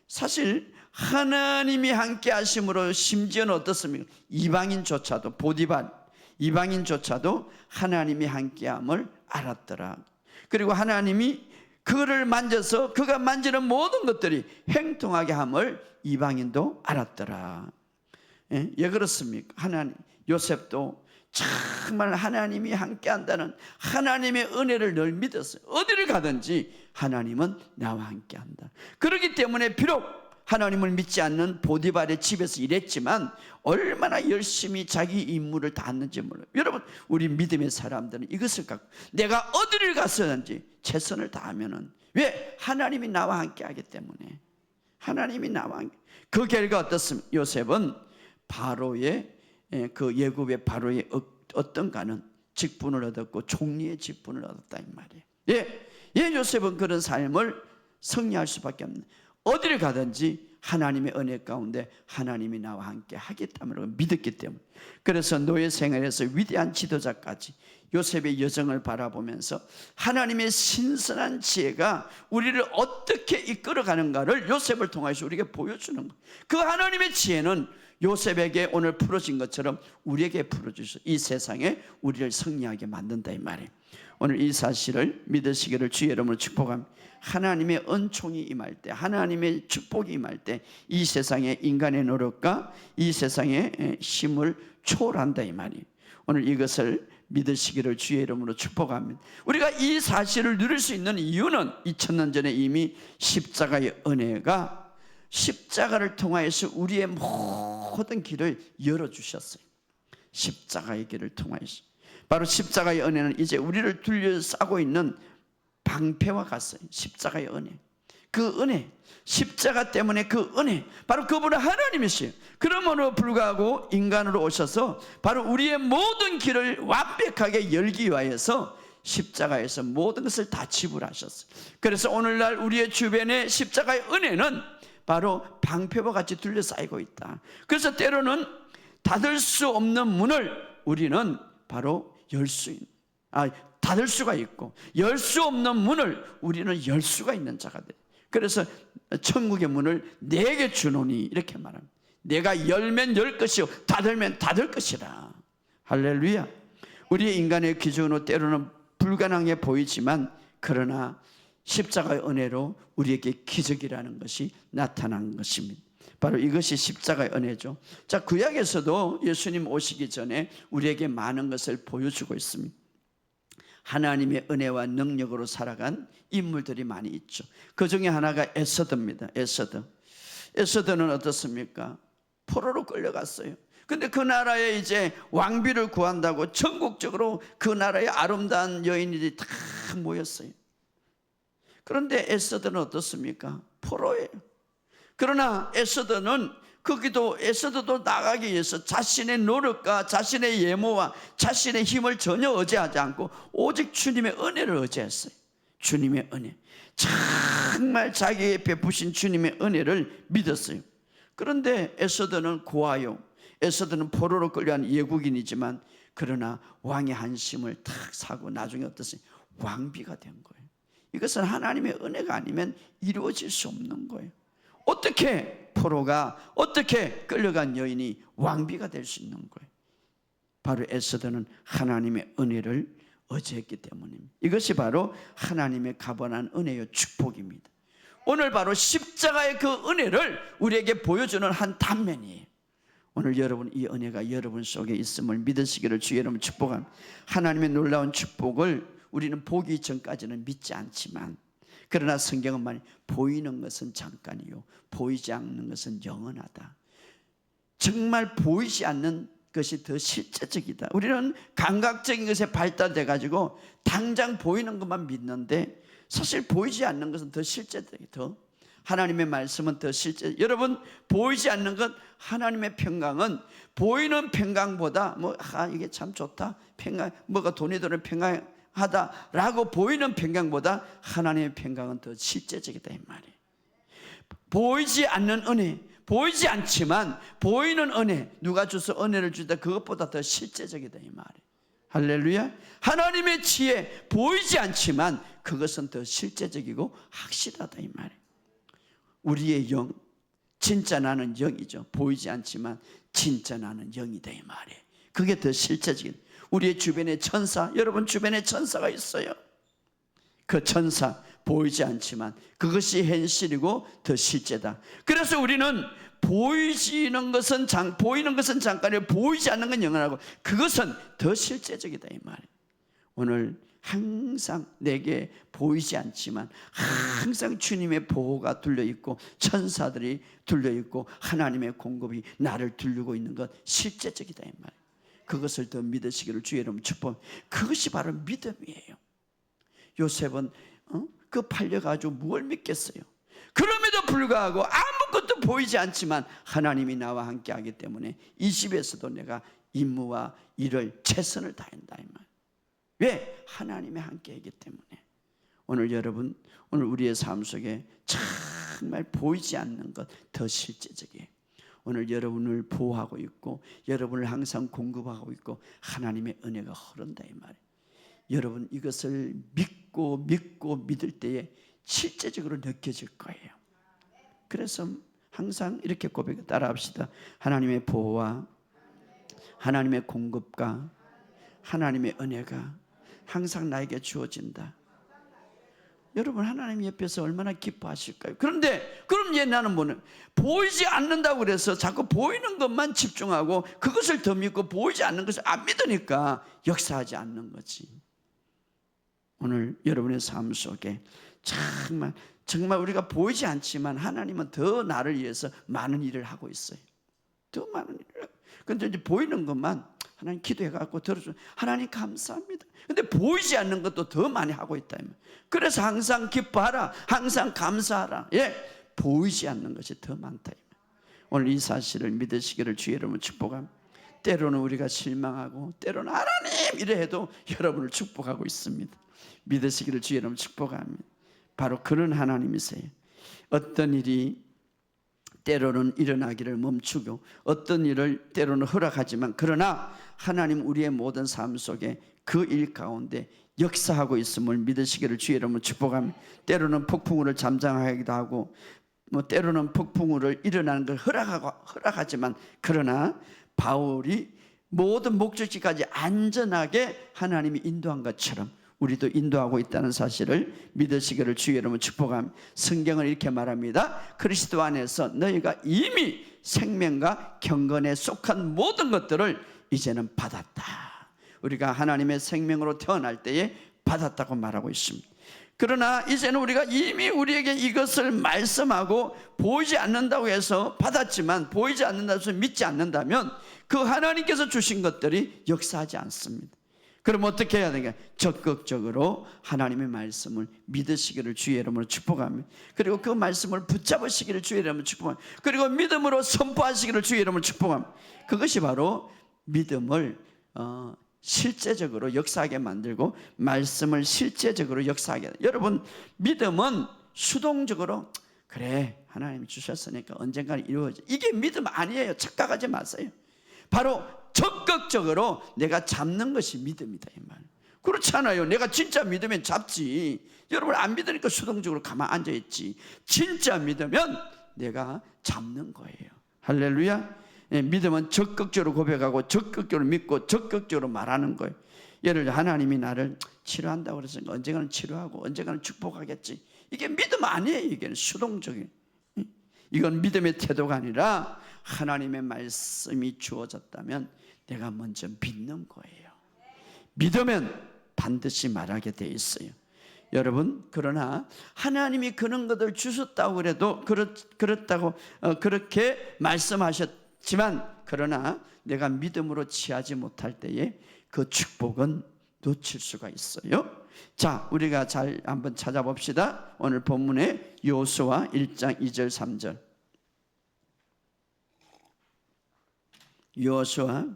사실 하나님이 함께 하심으로 심지어는 어떻습니까? 이방인조차도 보디발 이방인조차도 하나님이 함께함을 알았더라. 그리고 하나님이 그를 만져서 그가 만지는 모든 것들이 행통하게 함을 이방인도 알았더라. 예, 그렇습니까? 하나님 요셉도 정말 하나님이 함께한다는 하나님의 은혜를 늘 믿었어요. 어디를 가든지 하나님은 나와 함께한다. 그렇기 때문에 비록 하나님을 믿지 않는 보디발의 집에서 일했지만 얼마나 열심히 자기 임무를 다했는지 몰라요. 여러분 우리 믿음의 사람들은 이것을 갖고 내가 어디를 갔었는지 최선을 다하면은 왜? 하나님이 나와 함께 하기 때문에. 하나님이 나와 함께. 그 결과 어떻습니까? 요셉은 바로의 그 예굽의 바로의 어떤가는 직분을 얻었고 총리의 직분을 얻었다 이 말이에요. 예, 요셉은 그런 삶을 승리할 수밖에 없는, 어디를 가든지 하나님의 은혜 가운데 하나님이 나와 함께 하겠다고 믿었기 때문에. 그래서 노예 생활에서 위대한 지도자까지 요셉의 여정을 바라보면서 하나님의 신선한 지혜가 우리를 어떻게 이끌어가는가를 요셉을 통해서 우리에게 보여주는 거예요. 그 하나님의 지혜는 요셉에게 오늘 풀어진 것처럼 우리에게 풀어주셔서 이 세상에 우리를 승리하게 만든다 이 말이에요. 오늘 이 사실을 믿으시기를 주의 이름으로 축복합니다. 하나님의 은총이 임할 때, 하나님의 축복이 임할 때 이 세상의 인간의 노력과 이 세상의 힘을 초월한다 이 말이에요. 오늘 이것을 믿으시기를 주의 이름으로 축복합니다. 우리가 이 사실을 누릴 수 있는 이유는 2000년 전에 이미 십자가의 은혜가 십자가를 통하여서 우리의 모든 길을 열어주셨어요. 십자가의 길을 통하여서. 바로 십자가의 은혜는 이제 우리를 둘러싸고 있는 방패와 같아요. 십자가의 은혜, 그 은혜, 십자가 때문에 그 은혜, 바로 그분은 하나님이시에요. 그러므로 불구하고 인간으로 오셔서 바로 우리의 모든 길을 완벽하게 열기 위하여서 십자가에서 모든 것을 다 지불하셨어요. 그래서 오늘날 우리의 주변에 십자가의 은혜는 바로 방패와 같이 둘러싸이고 있다. 그래서 때로는 닫을 수 없는 문을 우리는 바로 닫을 수가 있고, 열 수 없는 문을 우리는 열 수가 있는 자가 돼. 그래서 천국의 문을 내게 주노니 이렇게 말합니다. 내가 열면 열 것이요 닫으면 닫을 것이라. 할렐루야. 우리의 인간의 기준으로 때로는 불가능해 보이지만, 그러나 십자가의 은혜로 우리에게 기적이라는 것이 나타난 것입니다. 바로 이것이 십자가의 은혜죠. 자, 구약에서도 예수님 오시기 전에 우리에게 많은 것을 보여주고 있습니다. 하나님의 은혜와 능력으로 살아간 인물들이 많이 있죠. 그 중에 하나가 에서드입니다. 에서드는 어떻습니까? 포로로 끌려갔어요. 근데 그 나라에 이제 왕비를 구한다고 전국적으로 그 나라의 아름다운 여인들이 다 모였어요. 그런데 에서드는 어떻습니까? 포로예요. 그러나 에서드도 나가기 위해서 자신의 노력과 자신의 예모와 자신의 힘을 전혀 의지하지 않고 오직 주님의 은혜를 의지했어요. 주님의 은혜, 정말 자기에게 베푸신 주님의 은혜를 믿었어요. 그런데 에서드는 고아요. 에서드는 포로로 끌려간 예국인이지만, 그러나 왕의 한심을 탁 사고 나중에 어떻어요? 왕비가 된 거예요. 이것은 하나님의 은혜가 아니면 이루어질 수 없는 거예요. 어떻게 포로가, 어떻게 끌려간 여인이 왕비가 될 수 있는 거예요? 바로 에서드는 하나님의 은혜를 의지했기 때문입니다. 이것이 바로 하나님의 가번한 은혜요 축복입니다. 오늘 바로 십자가의 그 은혜를 우리에게 보여주는 한 단면이에요. 오늘 여러분, 이 은혜가 여러분 속에 있음을 믿으시기를 주의 이름으로 축복합니다. 하나님의 놀라운 축복을 우리는 보기 전까지는 믿지 않지만, 그러나 성경은 말이 보이는 것은 잠깐이요 보이지 않는 것은 영원하다. 정말 보이지 않는 것이 더 실제적이다. 우리는 감각적인 것에 발달돼 가지고 당장 보이는 것만 믿는데, 사실 보이지 않는 것은 더 실제적이다. 하나님의 말씀은 더 실제. 여러분, 보이지 않는 것, 하나님의 평강은 보이는 평강보다 이게 참 좋다, 평강, 뭐가 돈이 드는 평강하다라고 보이는 평강보다 하나님의 평강은 더 실제적이다 이 말이에요. 보이지 않는 은혜, 보이지 않지만 보이는 은혜, 누가 줘서 은혜를 주다, 그것보다 더 실제적이다 이 말이에요. 할렐루야. 하나님의 지혜, 보이지 않지만 그것은 더 실제적이고 확실하다 이 말이에요. 우리의 영, 진짜 나는 영이죠. 보이지 않지만 진짜 나는 영이다 이 말이에요. 그게 더 실제적인. 우리의 주변에 천사, 여러분 주변에 천사가 있어요. 그 천사 보이지 않지만 그것이 현실이고 더 실제다. 그래서 우리는 보이는 것은 잠깐이고 보이지 않는 건 영원하고 그것은 더 실제적이다 이 말이에요. 오늘 항상 내게 보이지 않지만 항상 주님의 보호가 둘러있고 천사들이 둘러있고 하나님의 공급이 나를 둘르고 있는 것 실제적이다 이 말이에요. 그것을 더 믿으시기를 주의 이름으로 축복. 그것이 바로 믿음이에요. 요셉은 그 팔려가지고 뭘 믿겠어요? 그럼에도 불구하고 아무것도 보이지 않지만 하나님이 나와 함께 하기 때문에 이 집에서도 내가 임무와 일을 최선을 다한다 이 말. 왜? 하나님이 함께 하기 때문에. 오늘 여러분, 오늘 우리의 삶 속에 정말 보이지 않는 것 더 실제적이에요. 오늘 여러분을 보호하고 있고 여러분을 항상 공급하고 있고 하나님의 은혜가 흐른다 이 말이에요. 여러분 이것을 믿고 믿을 때에 실제적으로 느껴질 거예요. 그래서 항상 이렇게 고백 따라합시다. 하나님의 보호와 하나님의 공급과 하나님의 은혜가 항상 나에게 주어진다. 여러분 하나님 옆에서 얼마나 기뻐하실까요? 그런데 그럼 나는 뭐는 보이지 않는다고 그래서 자꾸 보이는 것만 집중하고 그것을 더 믿고 보이지 않는 것을 안 믿으니까 역사하지 않는 거지. 오늘 여러분의 삶 속에 정말 우리가 보이지 않지만 하나님은 더 나를 위해서 많은 일을 하고 있어요. 더 많은 일을 하고. 근데 이제 보이는 것만 하나님 기도해갖고 들어주면 하나님 감사합니다. 근데 보이지 않는 것도 더 많이 하고 있다. 그래서 항상 기뻐하라, 항상 감사하라. 예, 보이지 않는 것이 더 많다. 오늘 이 사실을 믿으시기를 주의 이름으로 축복합니다. 때로는 우리가 실망하고 때로는 하나님 이래 해도 여러분을 축복하고 있습니다. 믿으시기를 주의 이름으로 축복합니다. 바로 그런 하나님이세요. 어떤 일이 때로는 일어나기를 멈추고 어떤 일을 때로는 허락하지만 그러나 하나님 우리의 모든 삶 속에 그 일 가운데 역사하고 있음을 믿으시기를 주의 이름으로 축복합니다. 때로는 폭풍우를 잠잠하기도 하고 때로는 폭풍우를 일어나는 걸 허락하지만 그러나 바울이 모든 목적지까지 안전하게 하나님이 인도한 것처럼 우리도 인도하고 있다는 사실을 믿으시기를 주의 이름으로 축복합니다. 성경은 이렇게 말합니다. 그리스도 안에서 너희가 이미 생명과 경건에 속한 모든 것들을 이제는 받았다. 우리가 하나님의 생명으로 태어날 때에 받았다고 말하고 있습니다. 그러나 이제는 우리가 이미 우리에게 이것을 말씀하고 보이지 않는다고 해서 받았지만 보이지 않는다고 해서 믿지 않는다면 그 하나님께서 주신 것들이 역사하지 않습니다. 그럼 어떻게 해야 되는가? 적극적으로 하나님의 말씀을 믿으시기를 주의 이름으로 축복합니다. 그리고 그 말씀을 붙잡으시기를 주의 이름으로 축복합니다. 그리고 믿음으로 선포하시기를 주의 이름으로 축복합니다. 그것이 바로 믿음을 실제적으로 역사하게 만들고 말씀을 실제적으로 역사하게 합니다. 여러분 믿음은 수동적으로 그래 하나님이 주셨으니까 언젠가는 이루어져. 이게 믿음 아니에요. 착각하지 마세요. 바로 적극적으로 내가 잡는 것이 믿음이다 이 말. 그렇잖아요. 내가 진짜 믿으면 잡지. 여러분 안 믿으니까 수동적으로 가만 앉아있지. 진짜 믿으면 내가 잡는 거예요. 할렐루야. 믿음은 적극적으로 고백하고 적극적으로 믿고 적극적으로 말하는 거예요. 예를 들어 하나님이 나를 치료한다고 그랬으니까 언젠가는 치료하고 언젠가는 축복하겠지. 이게 믿음 아니에요. 이게 수동적인. 이건 믿음의 태도가 아니라 하나님의 말씀이 주어졌다면 내가 먼저 믿는 거예요. 믿으면 반드시 말하게 돼 있어요. 여러분 그러나 하나님이 그런 것을 주셨다고 그래도 그렇다고 그렇게 말씀하셨지만 그러나 내가 믿음으로 취하지 못할 때에 그 축복은 놓칠 수가 있어요. 자, 우리가 잘 한번 찾아봅시다. 오늘 본문에 여호수아 1장 2절 3절. 여호수아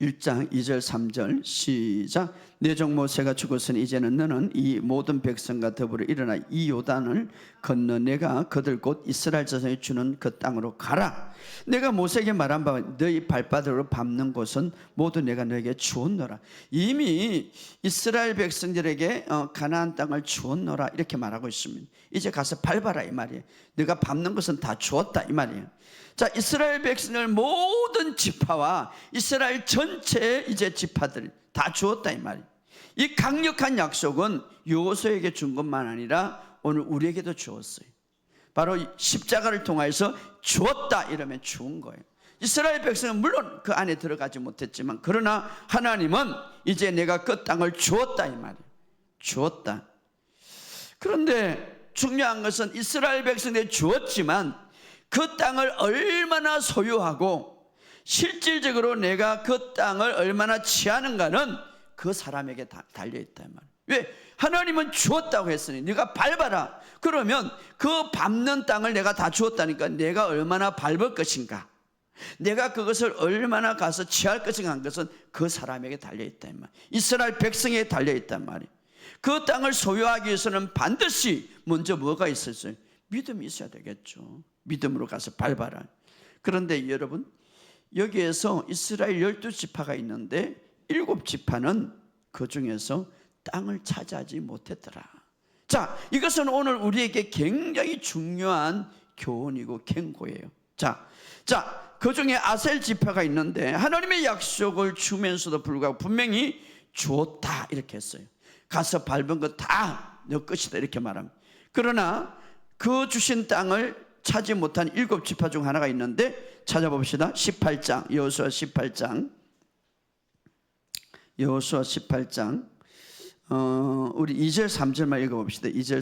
1장 2절 3절 시작. 내 종 모세가 죽었으니 이제는 너는 이 모든 백성과 더불어 일어나 이 요단을 건너 내가 그들 곧 이스라엘 자손이 주는 그 땅으로 가라. 내가 모세에게 말한 바와 너희 발바닥으로 밟는 곳은 모두 내가 너에게 주었노라. 이미 이스라엘 백성들에게 가나안 땅을 주었노라 이렇게 말하고 있습니다. 이제 가서 밟아라 이 말이에요. 내가 밟는 것은 다 주었다 이 말이에요. 자, 이스라엘 백성들 모든 지파와 이스라엘 전체의 이제 지파들 다 주었다 이 말이에요. 이 강력한 약속은 여호수아에게 준 것만 아니라 오늘 우리에게도 주었어요. 바로 십자가를 통해서 주었다 이러면 주은 거예요. 이스라엘 백성은 물론 그 안에 들어가지 못했지만 그러나 하나님은 이제 내가 그 땅을 주었다 이 말이에요. 주었다. 그런데 중요한 것은 이스라엘 백성들이 주었지만 그 땅을 얼마나 소유하고 실질적으로 내가 그 땅을 얼마나 취하는가는 그 사람에게 달려있다 말이에요. 왜? 하나님은 주었다고 했으니 네가 밟아라. 그러면 그 밟는 땅을 내가 다 주었다니까 내가 얼마나 밟을 것인가, 내가 그것을 얼마나 가서 취할 것인가 한 것은 그 사람에게 달려있다 말이에요. 이스라엘 백성에게 달려있단 말이에요. 그 땅을 소유하기 위해서는 반드시 먼저 뭐가 있었어요? 믿음이 있어야 되겠죠. 믿음으로 가서 밟아라. 그런데 여러분, 여기에서 이스라엘 12지파가 있는데 7지파는 그 중에서 땅을 차지하지 못했더라. 자, 이것은 오늘 우리에게 굉장히 중요한 교훈이고 경고예요. 자, 그 중에 아셀 지파가 있는데 하나님의 약속을 주면서도 불구하고 분명히 주었다 이렇게 했어요. 가서 밟은 거 다 너 것이다 이렇게 말합니다. 그러나 그 주신 땅을 차지 못한 7지파 중 하나가 있는데 찾아봅시다. 18장 여호수아 18장 우리 2절 3절만 읽어봅시다. 2절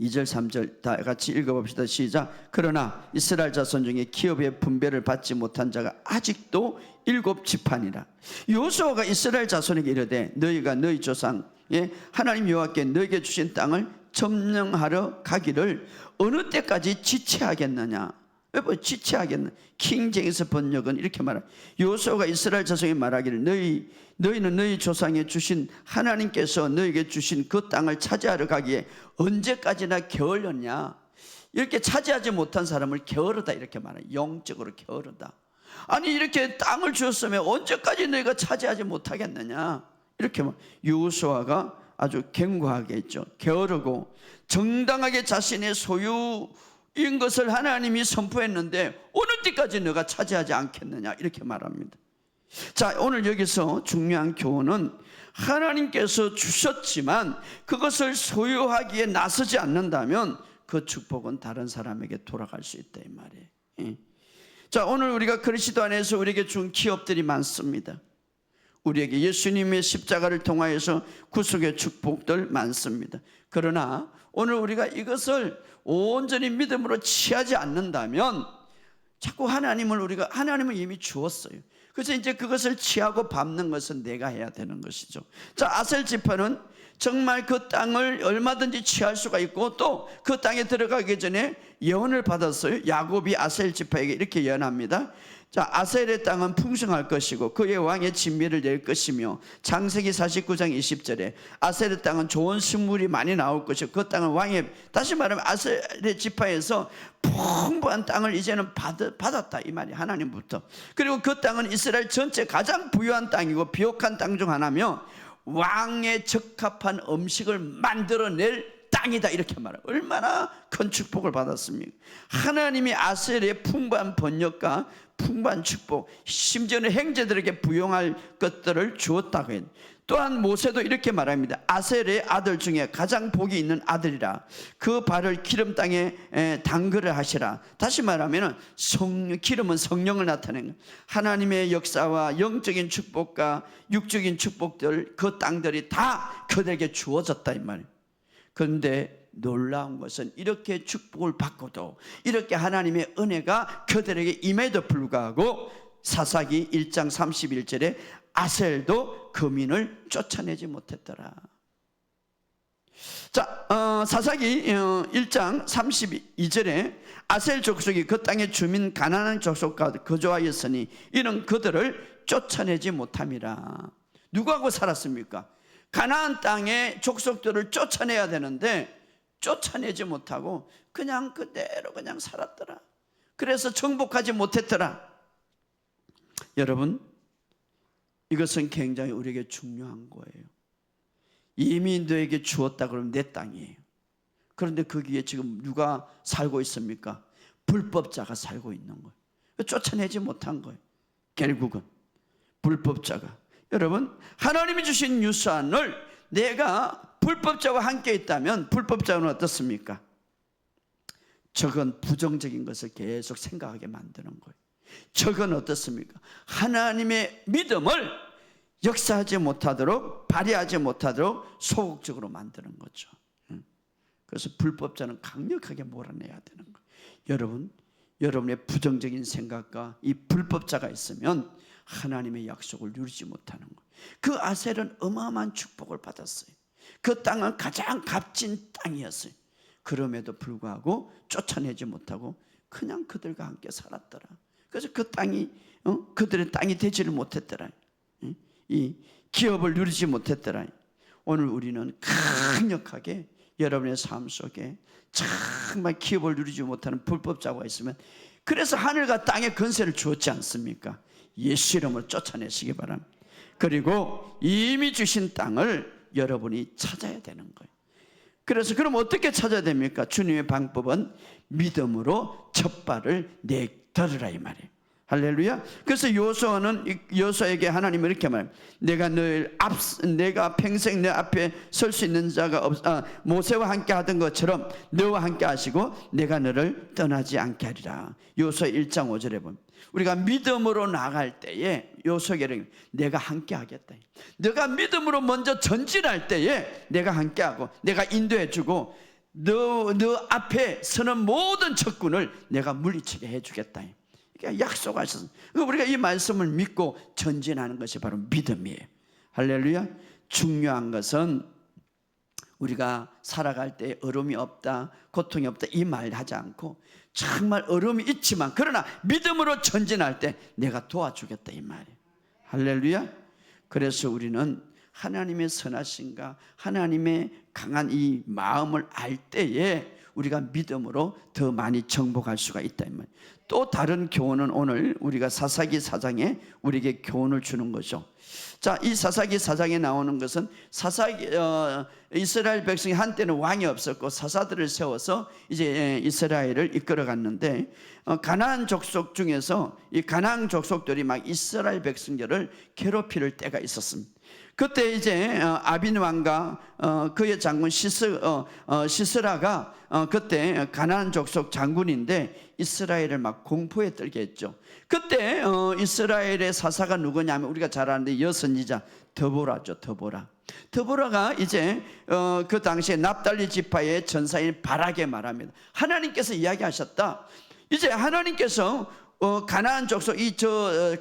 3절 다 같이 읽어봅시다. 시작. 그러나 이스라엘 자손 중에 기업의 분배를 받지 못한 자가 아직도 7지파니라. 여호수아가 이스라엘 자손에게 이르되 너희가 너희 조상의 하나님 여호와께 너희에게 주신 땅을 점령하러 가기를 어느 때까지 지체하겠느냐. 왜 지체하겠느냐. 킹제임스 번역은 이렇게 말합니다. 여호수아가 이스라엘 자손에게 말하기를 너희는 너희 조상에 주신 하나님께서 너희에게 주신 그 땅을 차지하러 가기에 언제까지나 게을렀냐. 이렇게 차지하지 못한 사람을 게으르다 이렇게 말해요. 영적으로 게으르다. 아니 이렇게 땅을 주었으면 언제까지 너희가 차지하지 못하겠느냐. 이렇게 여호수아가 아주 경고하게 했죠. 게으르고 정당하게 자신의 소유인 것을 하나님이 선포했는데 어느 때까지 너가 차지하지 않겠느냐 이렇게 말합니다. 자, 오늘 여기서 중요한 교훈은 하나님께서 주셨지만 그것을 소유하기에 나서지 않는다면 그 축복은 다른 사람에게 돌아갈 수 있다 이 말이에요. 자, 오늘 우리가 그리스도 안에서 우리에게 준 기업들이 많습니다. 우리에게 예수님의 십자가를 통하여서 구속의 축복들 많습니다. 그러나 오늘 우리가 이것을 온전히 믿음으로 취하지 않는다면 자꾸 하나님은 이미 주었어요. 그래서 이제 그것을 취하고 밟는 것은 내가 해야 되는 것이죠. 자, 아셀 지파는 정말 그 땅을 얼마든지 취할 수가 있고 또 그 땅에 들어가기 전에 예언을 받았어요. 야곱이 아셀 지파에게 이렇게 예언합니다. 자, 아셀의 땅은 풍성할 것이고 그의 왕의 진미를 낼 것이며 창세기 49장 20절에 아셀의 땅은 좋은 식물이 많이 나올 것이고 그 땅은 왕의, 다시 말하면 아셀의 지파에서 풍부한 땅을 이제는 받았다 이 말이 하나님부터. 그리고 그 땅은 이스라엘 전체 가장 부유한 땅이고 비옥한 땅 중 하나며 왕에 적합한 음식을 만들어낼 땅이다 이렇게 말해요. 얼마나 큰 축복을 받았습니까? 하나님이 아셀의 풍부한 번역과 풍부한 축복, 심지어는 형제들에게 부용할 것들을 주었다고 해요. 또한 모세도 이렇게 말합니다. 아셀의 아들 중에 가장 복이 있는 아들이라 그 발을 기름 땅에 담그려 하시라. 다시 말하면 기름은 성령을 나타내는 거예요. 하나님의 역사와 영적인 축복과 육적인 축복들, 그 땅들이 다 그들에게 주어졌다 이 말이에요. 그런데 놀라운 것은 이렇게 축복을 받고도 이렇게 하나님의 은혜가 그들에게 임해도 불구하고 사사기 1장 31절에 아셀도 거민을 쫓아내지 못했더라. 자, 사사기 1장 32절에 아셀 족속이 그 땅의 주민 가나안 족속과 거주하였으니 이는 그들을 쫓아내지 못함이라. 누구하고 살았습니까? 가나안 땅의 족속들을 쫓아내야 되는데 쫓아내지 못하고 그냥 그대로 그냥 살았더라. 그래서 정복하지 못했더라. 여러분, 이것은 굉장히 우리에게 중요한 거예요. 이미 너에게 주었다 그러면 내 땅이에요. 그런데 거기에 지금 누가 살고 있습니까? 불법자가 살고 있는 거예요. 쫓아내지 못한 거예요. 결국은 불법자가. 여러분, 하나님이 주신 유산을 내가 불법자와 함께 있다면 불법자는 어떻습니까? 저건 부정적인 것을 계속 생각하게 만드는 거예요. 저건 어떻습니까? 하나님의 믿음을 역사하지 못하도록, 발휘하지 못하도록 소극적으로 만드는 거죠. 그래서 불법자는 강력하게 몰아내야 되는 거예요. 여러분, 여러분의 부정적인 생각과 이 불법자가 있으면 하나님의 약속을 누리지 못하는 거예요. 그 아셀은 어마어마한 축복을 받았어요. 그 땅은 가장 값진 땅이었어요. 그럼에도 불구하고 쫓아내지 못하고 그냥 그들과 함께 살았더라. 그래서 그 땅이 그들의 땅이 되지를 못했더라. 이 기업을 누리지 못했더라. 오늘 우리는 강력하게 여러분의 삶 속에 정말 기업을 누리지 못하는 불법자가 있으면, 그래서 하늘과 땅의 권세를 주었지 않습니까? 예수 이름으로 쫓아내시기 바랍니다. 그리고 이미 주신 땅을 여러분이 찾아야 되는 거예요. 그래서 그럼 어떻게 찾아야 됩니까? 주님의 방법은 믿음으로 첫발을 내걸으라 이 말이에요. 할렐루야. 그래서 여호수아에게 하나님은 이렇게 말합니다. 내가 평생 내 앞에 설 수 있는 자가 모세와 함께 하던 것처럼 너와 함께 하시고 내가 너를 떠나지 않게 하리라. 여호수아 1장 5절에 보면 우리가 믿음으로 나갈 때에 여호수아에게 내가 함께 하겠다. 너가 믿음으로 먼저 전진할 때에 내가 함께 하고 내가 인도해 주고 너 앞에 서는 모든 적군을 내가 물리치게 해 주겠다. 약속하셨습니다. 우리가 이 말씀을 믿고 전진하는 것이 바로 믿음이에요. 할렐루야. 중요한 것은 우리가 살아갈 때 어려움이 없다, 고통이 없다 이 말 하지 않고 정말 어려움이 있지만 그러나 믿음으로 전진할 때 내가 도와주겠다 이 말이에요. 할렐루야. 그래서 우리는 하나님의 선하심과 하나님의 강한 이 마음을 알 때에 우리가 믿음으로 더 많이 정복할 수가 있다 이 말이에요. 또 다른 교훈은 오늘 우리가 사사기 4장에 우리에게 교훈을 주는 거죠. 자, 이 사사기 4장에 나오는 것은 이스라엘 백성이 한때는 왕이 없었고 사사들을 세워서 이제 이스라엘을 이끌어 갔는데 가나안 족속 중에서 이 가나안 족속들이 막 이스라엘 백성들을 괴롭힐 때가 있었습니다. 그때 이제 아빈 왕과 그의 장군 시스라가 그때 가나안 족속 장군인데 이스라엘을 막 공포에 떨게 했죠. 그때 이스라엘의 사사가 누구냐면 우리가 잘 아는데 여선지자 드보라죠. 드보라가 이제 그 당시에 납달리 지파의 전사인 바락에 말합니다. 하나님께서 이야기하셨다. 이제 하나님께서 가나안 족속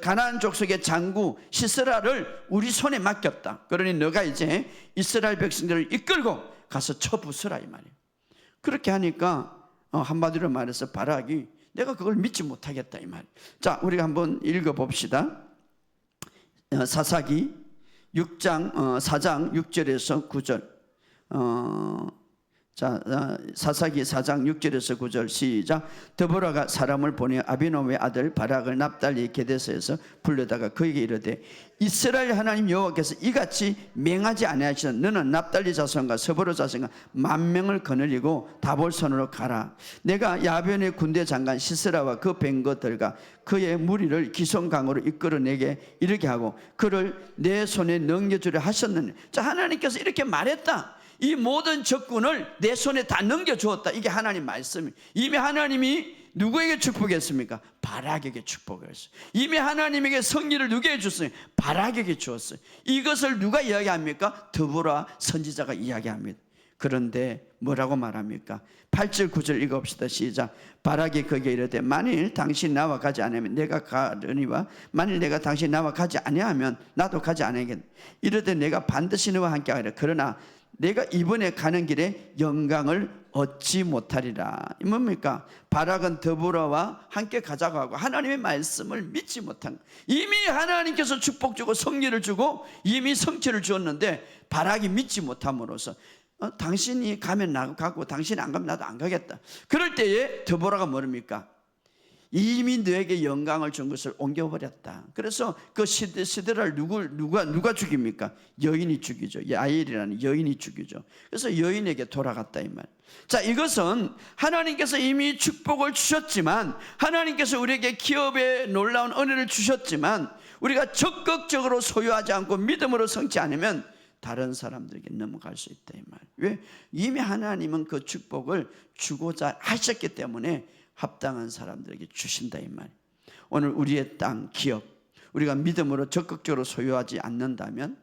가나안 족속의 장구 시스라를 우리 손에 맡겼다. 그러니 너가 이제 이스라엘 백성들을 이끌고 가서 쳐부수라 이 말이에요. 그렇게 하니까 한마디로 말해서 바락이 내가 그걸 믿지 못하겠다 이 말이에요. 자, 우리가 한번 읽어봅시다. 사사기 4장 6절에서 9절. 자, 사사기 4장 6절에서 9절 시작. 드보라가 사람을 보내 아비노함의 아들 바락을 납달리 게데스에서 불러다가 그에게 이르되 이스라엘 하나님 여호와께서 이같이 맹하지 아니하시는 너는 납달리 자손과 스브론 자손과 10,000명을 거느리고 다볼산으로 가라. 내가 야변의 군대 장관 시스라와 그 뱅거들과 그의 무리를 기손강으로 이끌어내게 이르게 하고 그를 내 손에 넘겨주려 하셨느니. 자, 하나님께서 이렇게 말했다. 이 모든 적군을 내 손에 다 넘겨주었다. 이게 하나님 말씀이에요. 이미 하나님이 누구에게 축복했습니까? 바락에게 축복을 했어요. 이미 하나님에게 승리를 누구에게 줬어요? 바락에게 주었어요. 이것을 누가 이야기합니까? 드보라 선지자가 이야기합니다. 그런데 뭐라고 말합니까? 8절 9절 읽어봅시다. 시작. 바락이 거기에 이르되 만일 당신 나와 가지 아니하면 내가 가려니와 만일 내가 당신 나와 가지 아니하면 나도 가지 아니하겠네. 이르되 내가 반드시 너와 함께 하리라. 그러나 내가 이번에 가는 길에 영광을 얻지 못하리라. 뭡니까? 바락은 드보라와 함께 가자고 하고 하나님의 말씀을 믿지 못한 거예요. 이미 하나님께서 축복 주고 성리를 주고 이미 성취를 주었는데 바락이 믿지 못함으로써 당신이 가면 나도 가고 당신이 안 가면 나도 안 가겠다. 그럴 때에 드보라가 뭐랍니까? 이미 너에게 영광을 준 것을 옮겨버렸다. 그래서 그 시드라를 누가 죽입니까? 여인이 죽이죠. 야엘이라는 여인이 죽이죠. 그래서 여인에게 돌아갔다 이 말. 자, 이것은 하나님께서 이미 축복을 주셨지만 하나님께서 우리에게 기업의 놀라운 은혜를 주셨지만 우리가 적극적으로 소유하지 않고 믿음으로 성취 않으면 다른 사람들에게 넘어갈 수 있다 이 말. 왜? 이미 하나님은 그 축복을 주고자 하셨기 때문에 합당한 사람들에게 주신다 이 말. 오늘 우리의 땅, 기업 우리가 믿음으로 적극적으로 소유하지 않는다면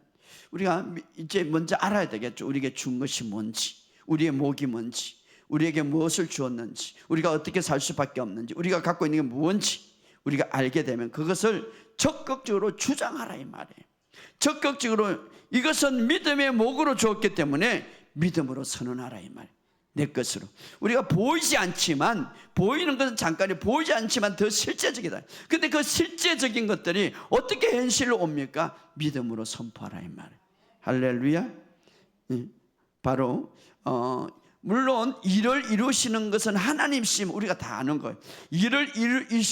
우리가 이제 먼저 알아야 되겠죠. 우리에게 준 것이 뭔지, 우리의 목이 뭔지, 우리에게 무엇을 주었는지, 우리가 어떻게 살 수밖에 없는지, 우리가 갖고 있는 게 무엇인지 우리가 알게 되면 그것을 적극적으로 주장하라 이 말이에요. 적극적으로 이것은 믿음의 목으로 주었기 때문에 믿음으로 선언하라 이 말이에요. 내 것으로. 우리가 보이지 않지만, 보이는 것은 잠깐이 보이지 않지만 더 실제적이다. 근데 그 실제적인 것들이 어떻게 현실로 옵니까? 믿음으로 선포하라 이 말이에요. 할렐루야. 바로 물론 일을 이루시는 것은 하나님이시면 우리가 다 아는 거예요. 일을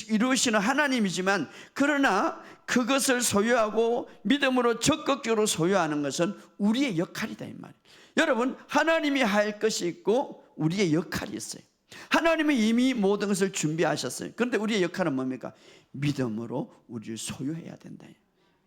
이루시는 하나님이지만, 그러나 그것을 소유하고 믿음으로 적극적으로 소유하는 것은 우리의 역할이다 이 말이에요. 여러분, 하나님이 할 것이 있고 우리의 역할이 있어요. 하나님이 이미 모든 것을 준비하셨어요. 그런데 우리의 역할은 뭡니까? 믿음으로 우리를 소유해야 된다.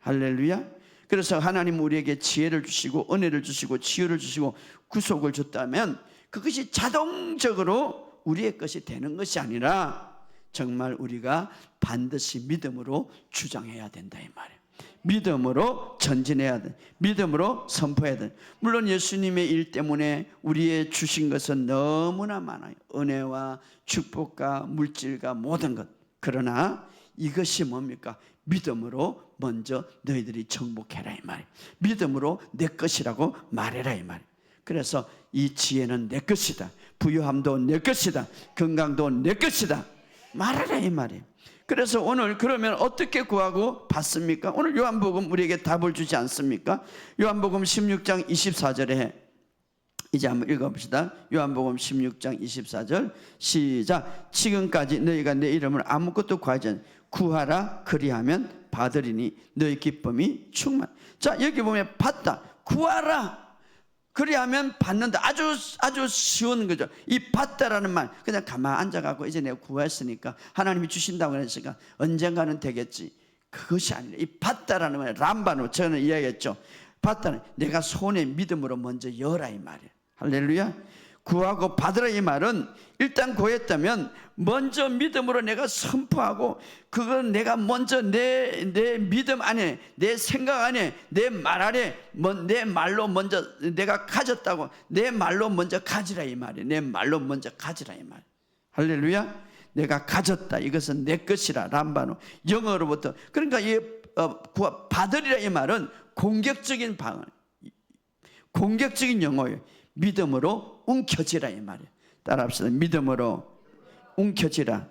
할렐루야. 그래서 하나님 우리에게 지혜를 주시고 은혜를 주시고 치유를 주시고 구속을 줬다면 그것이 자동적으로 우리의 것이 되는 것이 아니라 정말 우리가 반드시 믿음으로 주장해야 된다 이 말이에요. 믿음으로 전진해야 돼. 믿음으로 선포해야 돼. 물론 예수님의 일 때문에 우리의 주신 것은 너무나 많아요. 은혜와 축복과 물질과 모든 것. 그러나 이것이 뭡니까? 믿음으로 먼저 너희들이 정복해라 이 말이에요. 믿음으로 내 것이라고 말해라 이 말이에요. 그래서 이 지혜는 내 것이다. 부유함도 내 것이다. 건강도 내 것이다. 말하라 이 말이에요. 그래서 오늘 그러면 어떻게 구하고 받습니까? 오늘 요한복음 우리에게 답을 주지 않습니까? 요한복음 16장 24절에 이제 한번 읽어봅시다. 요한복음 16장 24절 시작. 지금까지 너희가 내 이름을 아무것도 구하지 않 구하라 그리하면 받으리니 너희 기쁨이 충만. 자, 여기 보면 받다, 구하라 그리하면 받는다. 아주 쉬운 거죠. 이 받다라는 말, 그냥 가만 앉아갖고 이제 내가 구했으니까 하나님이 주신다고 했으니까 언젠가는 되겠지, 그것이 아니라 이 받다라는 말, 람바노 저는 이야기했죠. 받다는 내가 손에 믿음으로 먼저 열라 이 말이에요. 할렐루야. 구하고 받으라 이 말은 일단 구했다면 먼저 믿음으로 내가 선포하고, 그건 내가 먼저 내 믿음 안에, 내 생각 안에, 내 말 안에, 내 말로 먼저 내가 가졌다고, 내 말로 먼저 가지라 이 말이에요. 내 말로 먼저 가지라 이 말이에요. 할렐루야. 내가 가졌다, 이것은 내 것이라. 람바노 영어로부터. 그러니까 이 받으리라 이 말은 공격적인 방언, 공격적인 영어예요. 믿음으로 움켜쥐라 이 말이에요. 따라합시다. 믿음으로 움켜쥐라.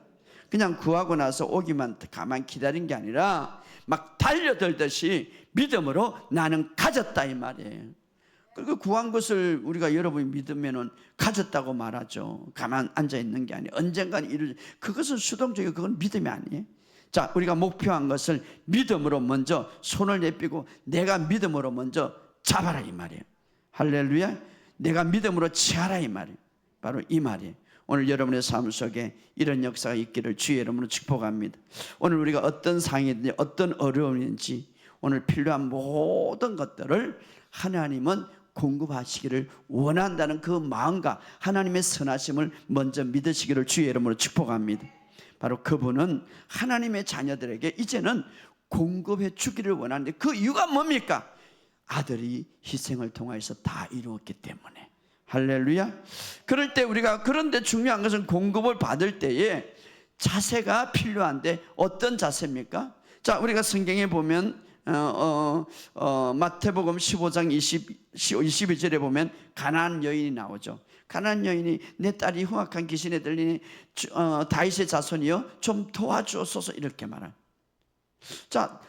그냥 구하고 나서 오기만 가만 기다린 게 아니라 막 달려들듯이 믿음으로 나는 가졌다 이 말이에요. 그리고 구한 것을 우리가 여러분이 믿으면은 가졌다고 말하죠. 가만 앉아 있는 게 아니에요. 언젠간 이루어져. 그것은 수동적이고 그건 믿음이 아니에요. 자, 우리가 목표한 것을 믿음으로 먼저 손을 내삐고 내가 믿음으로 먼저 잡아라 이 말이에요. 할렐루야. 내가 믿음으로 취하라 이 말이에요. 바로 이 말이에요. 오늘 여러분의 삶 속에 이런 역사가 있기를 주의 이름으로 축복합니다. 오늘 우리가 어떤 상황이든지 어떤 어려움인지 오늘 필요한 모든 것들을 하나님은 공급하시기를 원한다는 그 마음과 하나님의 선하심을 먼저 믿으시기를 주의 이름으로 축복합니다. 바로 그분은 하나님의 자녀들에게 이제는 공급해 주기를 원하는데 그 이유가 뭡니까? 아들이 희생을 통해서 다 이루었기 때문에. 할렐루야. 그럴 때 우리가, 그런데 중요한 것은 공급을 받을 때에 자세가 필요한데 어떤 자세입니까? 자, 우리가 성경에 보면 마태복음 15장 22절에 보면 가나안 여인이 나오죠. 가나안 여인이 내 딸이 흉악한 귀신에 들리니 다윗의 자손이여 좀 도와주옵소서 이렇게 말합니다. 자,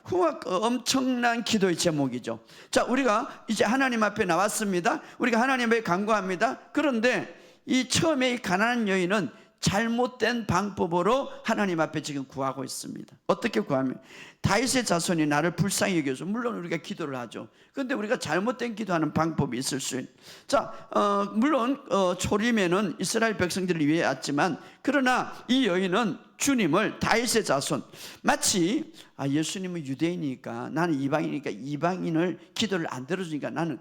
엄청난 기도의 제목이죠. 자, 우리가 이제 하나님 앞에 나왔습니다. 우리가 하나님 앞에 간구합니다. 그런데 이 처음에 이 가난한 여인은 잘못된 방법으로 하나님 앞에 지금 구하고 있습니다. 어떻게 구하면 다윗의 자손이 나를 불쌍히 여겨서, 물론 우리가 기도를 하죠. 그런데 우리가 잘못된 기도하는 방법이 있을 수 있는. 자, 물론 초림에는 이스라엘 백성들을 위해 왔지만, 그러나 이 여인은 주님을 다윗의 자손, 마치 예수님은 유대인이니까 나는 이방인이니까 이방인을 기도를 안 들어주니까 나는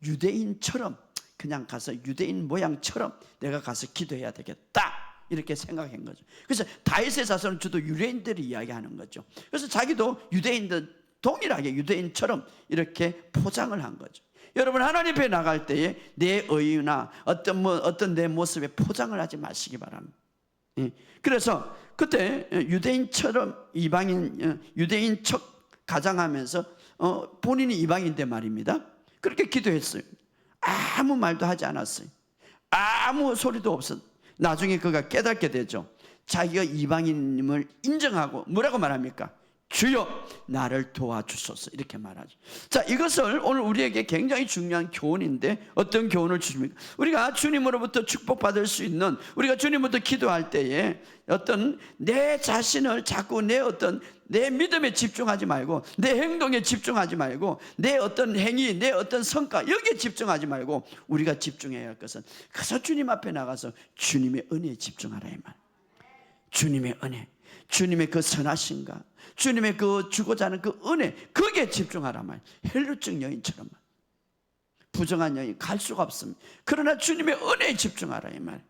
유대인처럼 그냥 가서 유대인 모양처럼 내가 가서 기도해야 되겠다, 이렇게 생각한 거죠. 그래서 다윗의 자손은 주로 유대인들이 이야기하는 거죠. 그래서 자기도 유대인들 동일하게 유대인처럼 이렇게 포장을 한 거죠. 여러분, 하나님 앞에 나갈 때에 내 의나 어떤 내 모습에 포장을 하지 마시기 바랍니다. 그래서 그때 유대인처럼 유대인 척 가장하면서 본인이 이방인데 말입니다. 그렇게 기도했어요. 아무 말도 하지 않았어요. 아무 소리도 없었. 나중에 그가 깨닫게 되죠. 자기가 이방인임을 인정하고 뭐라고 말합니까? 주여 나를 도와주소서 이렇게 말하죠. 자, 이것을 오늘 우리에게 굉장히 중요한 교훈인데 어떤 교훈을 주십니까? 우리가 주님으로부터 축복받을 수 있는, 우리가 주님부터 기도할 때에 어떤 내 자신을 자꾸 내 믿음에 집중하지 말고, 내 행동에 집중하지 말고, 내 어떤 행위, 내 어떤 성과 여기에 집중하지 말고 우리가 집중해야 할 것은 그저 주님 앞에 나가서 주님의 은혜에 집중하라 이 말. 주님의 은혜, 주님의 그 선하신가, 주님의 그 주고자 하는 그 은혜, 거기에 집중하라 말. 헬루증 여인처럼 부정한 여인 갈 수가 없습니다. 그러나 주님의 은혜에 집중하라 이 말.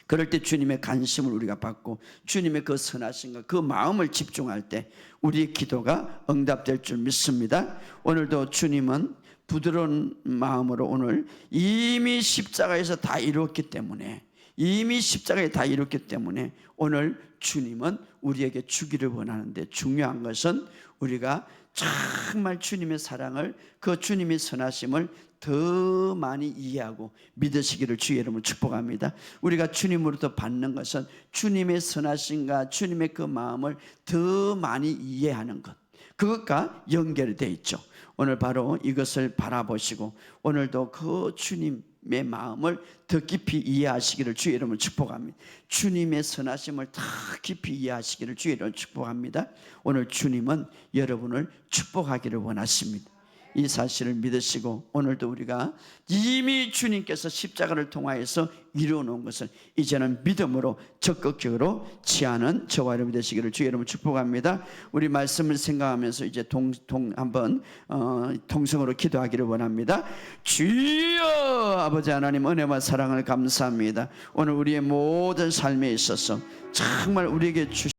그럴 때 주님의 관심을 우리가 받고 주님의 그 선하신가, 그 마음을 집중할 때 우리의 기도가 응답될 줄 믿습니다. 오늘도 주님은 부드러운 마음으로 오늘 이미 십자가에서 다 이루었기 때문에, 이미 십자가에 다 이뤘기 때문에 오늘 주님은 우리에게 주기를 원하는데, 중요한 것은 우리가 정말 주님의 사랑을, 그 주님의 선하심을 더 많이 이해하고 믿으시기를 주의 이름으로 축복합니다. 우리가 주님으로부터 받는 것은 주님의 선하심과 주님의 그 마음을 더 많이 이해하는 것, 그것과 연결이 되어 있죠. 오늘 바로 이것을 바라보시고 오늘도 그 주님의 마음을 더 깊이 이해하시기를 주의 이름으로 축복합니다. 주님의 선하심을 더 깊이 이해하시기를 주의 이름으로 축복합니다. 오늘 주님은 여러분을 축복하기를 원하십니다. 이 사실을 믿으시고 오늘도 우리가 이미 주님께서 십자가를 통하여서 이루어놓은 것을 이제는 믿음으로 적극적으로 취하는 저와 여러분 되시기를 주의 이름으로 축복합니다. 우리 말씀을 생각하면서 이제 한번 통성으로 기도하기를 원합니다. 주여, 아버지 하나님 은혜와 사랑을 감사합니다. 오늘 우리의 모든 삶에 있어서 정말 우리에게